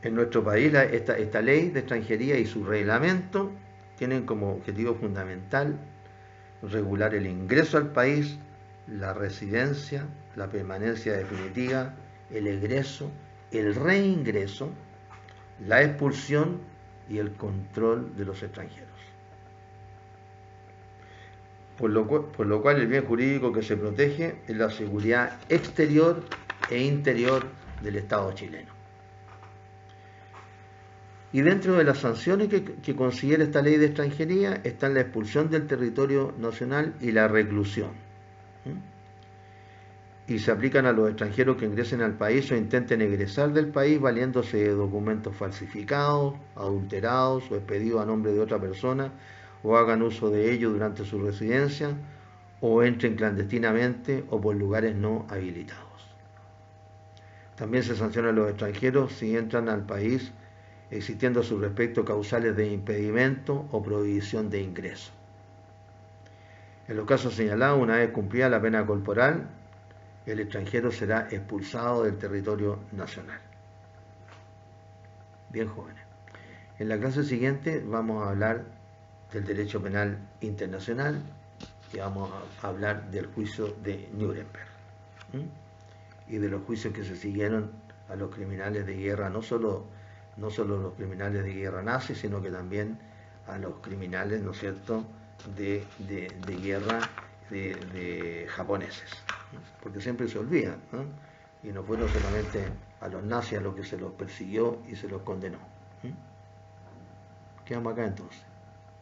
En nuestro país esta ley de extranjería y su reglamento tienen como objetivo fundamental regular el ingreso al país, la residencia, la permanencia definitiva, el egreso, el reingreso, la expulsión y el control de los extranjeros. Por lo cual el bien jurídico que se protege es la seguridad exterior e interior del Estado chileno. Y dentro de las sanciones que considera esta ley de extranjería están la expulsión del territorio nacional y la reclusión. Y se aplican a los extranjeros que ingresen al país o intenten egresar del país valiéndose de documentos falsificados, adulterados o expedidos a nombre de otra persona, o hagan uso de ellos durante su residencia, o entren clandestinamente o por lugares no habilitados. También se sanciona a los extranjeros si entran al país existiendo a su respecto causales de impedimento o prohibición de ingreso. En los casos señalados, una vez cumplida la pena corporal, el extranjero será expulsado del territorio nacional. Bien, jóvenes. En la clase siguiente vamos a hablar del derecho penal internacional y vamos a hablar del juicio de Nuremberg y de los juicios que se siguieron a los criminales de guerra, no solo los criminales de guerra nazis, sino que también a los criminales, ¿no es cierto?, de guerra de japoneses, porque siempre se olvidan, ¿no? Y no fueron solamente a los nazis a los que se los persiguió y se los condenó. Quedamos acá entonces.